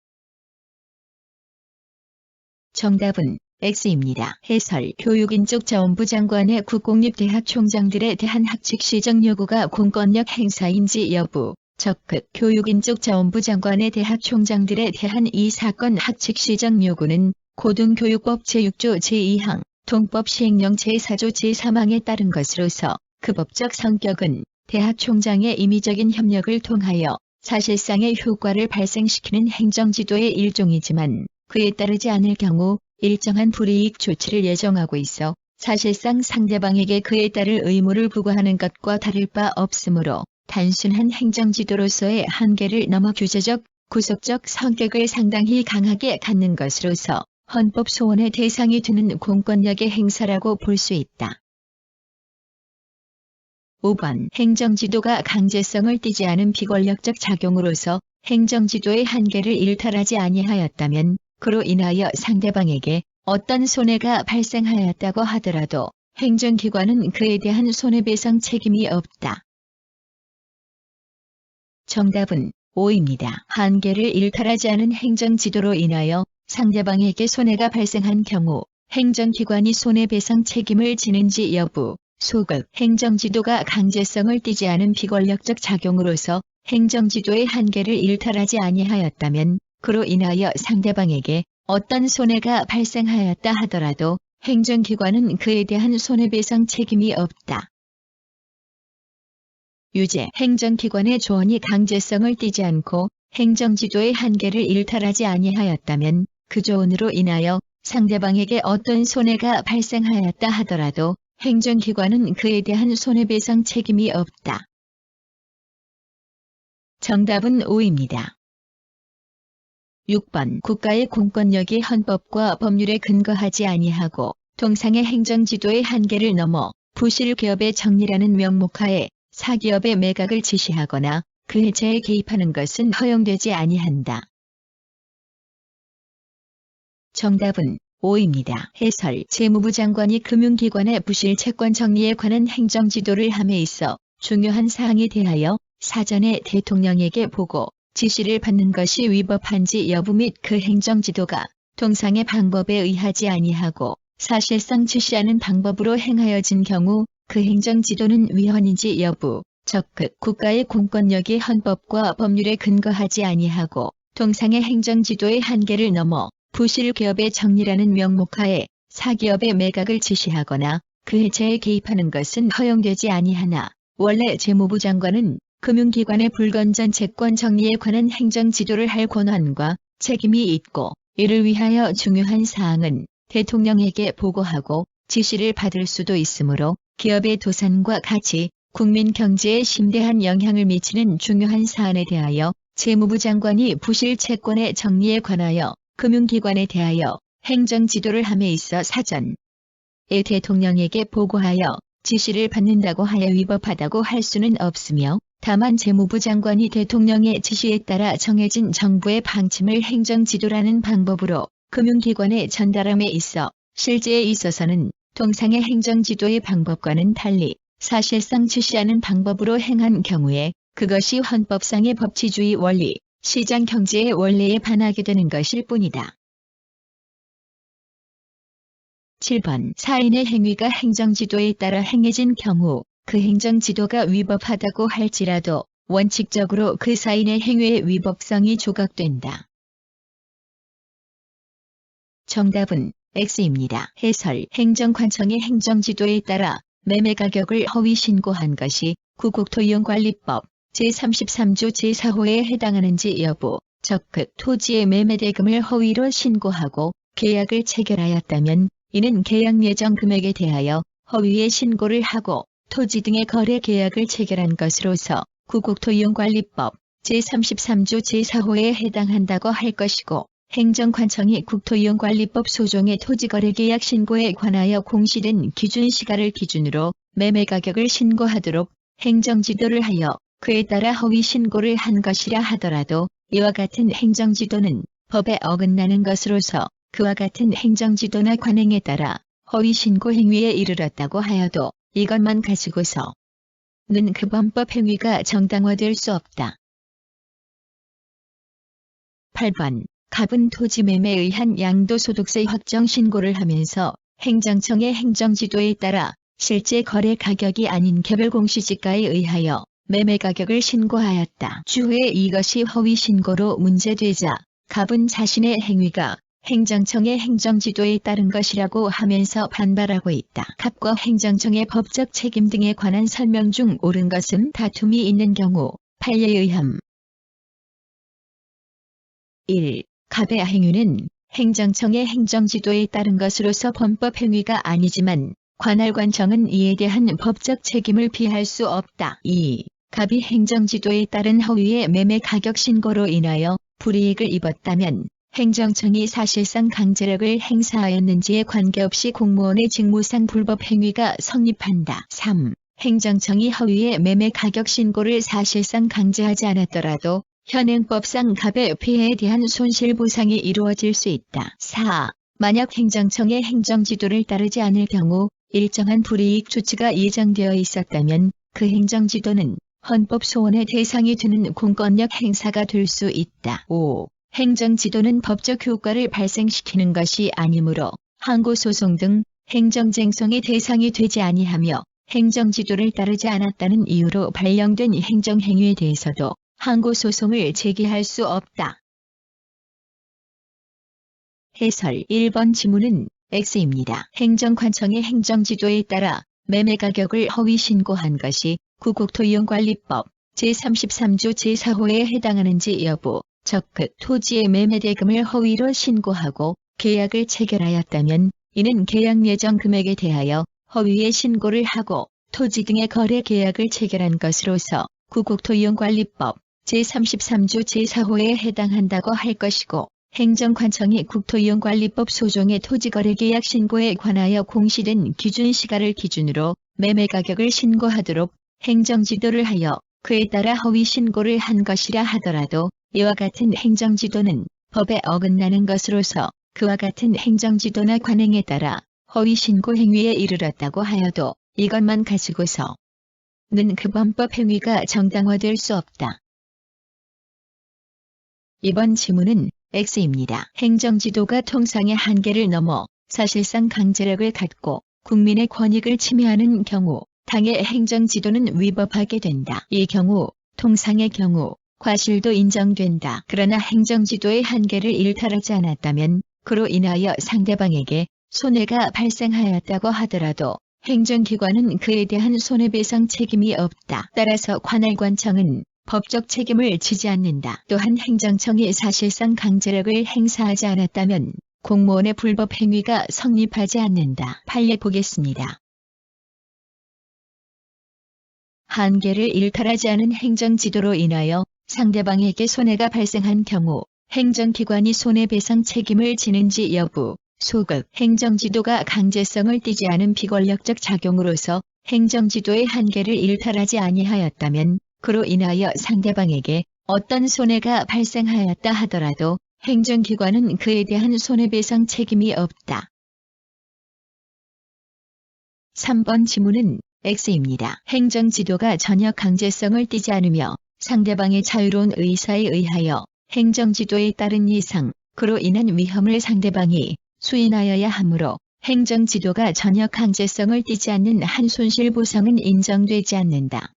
정답은 X입니다. 해설 교육인적 자원부 장관의 국공립대학 총장들에 대한 학칙 시정 요구가 공권력 행사인지 여부, 적극 교육인적 자원부 장관의 대학 총장들에 대한 이 사건 학칙 시정 요구는 고등교육법 제6조 제2항, 통법 시행령 제4조 제3항에 따른 것으로서 그 법적 성격은 대학 총장의 임의적인 협력을 통하여 사실상의 효과를 발생시키는 행정지도의 일종이지만 그에 따르지 않을 경우 일정한 불이익 조치를 예정하고 있어 사실상 상대방에게 그에 따를 의무를 부과하는 것과 다를 바 없으므로 단순한 행정지도로서의 한계를 넘어 규제적, 구속적 성격을 상당히 강하게 갖는 것으로서 헌법 소원의 대상이 되는 공권력의 행사라고 볼 수 있다. 5번 행정지도가 강제성을 띠지 않은 비권력적 작용으로서 행정지도의 한계를 일탈하지 아니하였다면 그로 인하여 상대방에게 어떤 손해가 발생하였다고 하더라도 행정기관은 그에 대한 손해배상 책임이 없다. 정답은 5입니다. 한계를 일탈하지 않은 행정지도로 인하여 상대방에게 손해가 발생한 경우 행정기관이 손해배상 책임을 지는지 여부, 소극, 행정지도가 강제성을 띠지 않은 비권력적 작용으로서 행정지도의 한계를 일탈하지 아니하였다면 그로 인하여 상대방에게 어떤 손해가 발생하였다 하더라도 행정기관은 그에 대한 손해배상 책임이 없다. 유죄, 행정기관의 조언이 강제성을 띠지 않고 행정지도의 한계를 일탈하지 아니하였다면 그 조언으로 인하여 상대방에게 어떤 손해가 발생하였다 하더라도 행정기관은 그에 대한 손해배상 책임이 없다. 정답은 5입니다. 6번 국가의 공권력이 헌법과 법률에 근거하지 아니하고 통상의 행정지도의 한계를 넘어 부실기업의 정리라는 명목하에 사기업의 매각을 지시하거나 그 해체에 개입하는 것은 허용되지 아니한다. 정답은 5입니다. 해설 재무부 장관이 금융기관의 부실 채권 정리에 관한 행정지도를 함에 있어 중요한 사항에 대하여 사전에 대통령에게 보고 지시를 받는 것이 위법한지 여부 및 그 행정지도가 통상의 방법에 의하지 아니하고 사실상 지시하는 방법으로 행하여진 경우 그 행정지도는 위헌인지 여부, 적극 국가의 공권력이 헌법과 법률에 근거하지 아니하고 통상의 행정지도의 한계를 넘어 부실기업의 정리라는 명목하에 사기업의 매각을 지시하거나 그 해체에 개입하는 것은 허용되지 아니하나 원래 재무부 장관은 금융기관의 불건전 채권 정리에 관한 행정지도를 할 권한과 책임이 있고 이를 위하여 중요한 사항은 대통령에게 보고하고 지시를 받을 수도 있으므로 기업의 도산과 가치, 국민 경제에 심대한 영향을 미치는 중요한 사안에 대하여 재무부 장관이 부실 채권의 정리에 관하여 금융기관에 대하여 행정지도를 함에 있어 사전에 대통령에게 보고하여 지시를 받는다고 하여 위법하다고 할 수는 없으며 다만 재무부 장관이 대통령의 지시에 따라 정해진 정부의 방침을 행정지도라는 방법으로 금융기관에 전달함에 있어 실제에 있어서는 통상의 행정지도의 방법과는 달리 사실상 지시하는 방법으로 행한 경우에 그것이 헌법상의 법치주의 원리, 시장경제의 원리에 반하게 되는 것일 뿐이다. 7번 사인의 행위가 행정지도에 따라 행해진 경우 그 행정지도가 위법하다고 할지라도 원칙적으로 그 사인의 행위의 위법성이 조각된다. 정답은 X입니다. 해설 행정관청의 행정지도에 따라 매매가격을 허위 신고한 것이 국토이용관리법 제33조 제4호에 해당하는지 여부, 적극 토지의 매매대금을 허위로 신고하고 계약을 체결하였다면 이는 계약 예정 금액에 대하여 허위의 신고를 하고 토지 등의 거래 계약을 체결한 것으로서 국토이용관리법 제33조 제4호에 해당한다고 할 것이고 행정관청이 국토이용관리법 소종의 토지거래계약 신고에 관하여 공시된 기준시가를 기준으로 매매가격을 신고하도록 행정지도를 하여 그에 따라 허위 신고를 한 것이라 하더라도 이와 같은 행정지도는 법에 어긋나는 것으로서 그와 같은 행정지도나 관행에 따라 허위 신고 행위에 이르렀다고 하여도 이것만 가지고서는 그 범법 행위가 정당화될 수 없다. 8번 갑은 토지 매매에 의한 양도소득세 확정 신고를 하면서 행정청의 행정지도에 따라 실제 거래 가격이 아닌 개별 공시지가에 의하여 매매가격을 신고하였다. 추후에 이것이 허위 신고로 문제되자 갑은 자신의 행위가 행정청의 행정지도에 따른 것이라고 하면서 반발하고 있다. 갑과 행정청의 법적 책임 등에 관한 설명 중 옳은 것은 다툼이 있는 경우 판례에 의함 1. 갑의 행위는 행정청의 행정지도에 따른 것으로서 범법행위가 아니지만 관할관청은 이에 대한 법적 책임을 피할 수 없다. 2. 갑이 행정지도에 따른 허위의 매매 가격 신고로 인하여 불이익을 입었다면 행정청이 사실상 강제력을 행사하였는지에 관계없이 공무원의 직무상 불법행위가 성립한다. 3. 행정청이 허위의 매매 가격 신고를 사실상 강제하지 않았더라도 현행법상 갑의 피해에 대한 손실보상이 이루어질 수 있다. 4. 만약 행정청의 행정지도를 따르지 않을 경우 일정한 불이익 조치가 예정되어 있었다면 그 행정지도는 헌법소원의 대상이 되는 공권력 행사가 될 수 있다. 5. 행정지도는 법적 효과를 발생시키는 것이 아니므로 항고소송 등 행정쟁송의 대상이 되지 아니하며 행정지도를 따르지 않았다는 이유로 발령된 행정행위에 대해서도 항고소송을 제기할 수 없다. 해설 1번 지문은 X입니다. 행정관청의 행정지도에 따라 매매가격을 허위 신고한 것이 구국토이용관리법 제33조 제4호에 해당하는지 여부, 적극 토지의 매매대금을 허위로 신고하고 계약을 체결하였다면 이는 계약 예정 금액에 대하여 허위의 신고를 하고 토지 등의 거래 계약을 체결한 것으로서 구국토이용관리법 제33조 제4호에 해당한다고 할 것이고, 행정관청이 국토이용관리법 소종의 토지거래계약 신고에 관하여 공시된 기준시가를 기준으로 매매가격을 신고하도록 행정지도를 하여 그에 따라 허위 신고를 한 것이라 하더라도 이와 같은 행정지도는 법에 어긋나는 것으로서 그와 같은 행정지도나 관행에 따라 허위 신고 행위에 이르렀다고 하여도 이것만 가지고서는 그 범법 행위가 정당화될 수 없다. 이번 지문은 X입니다. 행정지도가 통상의 한계를 넘어 사실상 강제력을 갖고 국민의 권익을 침해하는 경우 당의 행정지도는 위법하게 된다. 이 경우 통상의 경우 과실도 인정된다. 그러나 행정지도의 한계를 일탈하지 않았다면 그로 인하여 상대방에게 손해가 발생하였다고 하더라도 행정기관은 그에 대한 손해배상 책임이 없다. 따라서 관할관청은 법적 책임을 지지 않는다. 또한 행정청이 사실상 강제력을 행사하지 않았다면 공무원의 불법 행위가 성립하지 않는다. 판례 보겠습니다. 한계를 일탈하지 않은 행정지도로 인하여 상대방에게 손해가 발생한 경우 행정기관이 손해배상 책임을 지는지 여부, 소급, 행정지도가 강제성을 띠지 않은 비권력적 작용으로서 행정지도의 한계를 일탈하지 아니하였다면 그로 인하여 상대방에게 어떤 손해가 발생하였다 하더라도 행정기관은 그에 대한 손해배상 책임이 없다. 3번 지문은 X입니다. 행정지도가 전혀 강제성을 띠지 않으며 상대방의 자유로운 의사에 의하여 행정지도에 따른 이상, 그로 인한 위험을 상대방이 수인하여야 하므로 행정지도가 전혀 강제성을 띠지 않는 한 손실보상은 인정되지 않는다.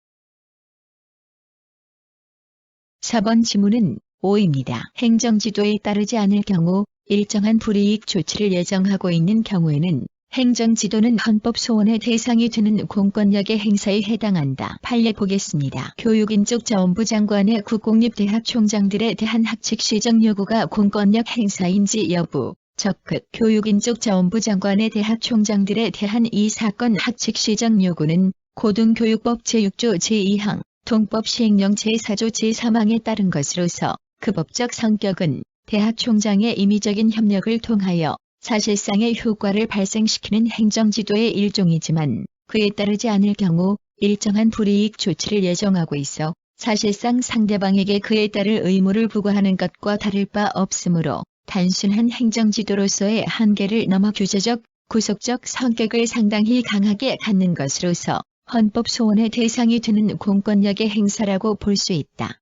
4번 지문은 O입니다. 행정지도에 따르지 않을 경우 일정한 불이익 조치를 예정하고 있는 경우에는 행정지도는 헌법소원의 대상이 되는 공권력의 행사에 해당한다. 판례 보겠습니다. 교육인적자원부 장관의 국공립대학 총장들에 대한 학칙 시정 요구가 공권력 행사인지 여부, 적극 교육인적자원부 장관의 대학 총장들에 대한 이 사건 학칙 시정 요구는 고등교육법 제6조 제2항, 동법 시행령 제4조 제3항에 따른 것으로서 그 법적 성격은 대학 총장의 임의적인 협력을 통하여 사실상의 효과를 발생시키는 행정지도의 일종이지만 그에 따르지 않을 경우 일정한 불이익 조치를 예정하고 있어 사실상 상대방에게 그에 따를 의무를 부과하는 것과 다를 바 없으므로 단순한 행정지도로서의 한계를 넘어 규제적, 구속적 성격을 상당히 강하게 갖는 것으로서 헌법소원의 대상이 되는 공권력의 행사라고 볼 수 있다.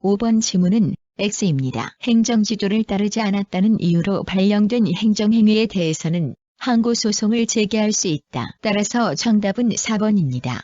5번 지문은 X입니다. 행정지도를 따르지 않았다는 이유로 발령된 행정행위에 대해서는 항고소송을 제기할 수 있다. 따라서 정답은 4번입니다.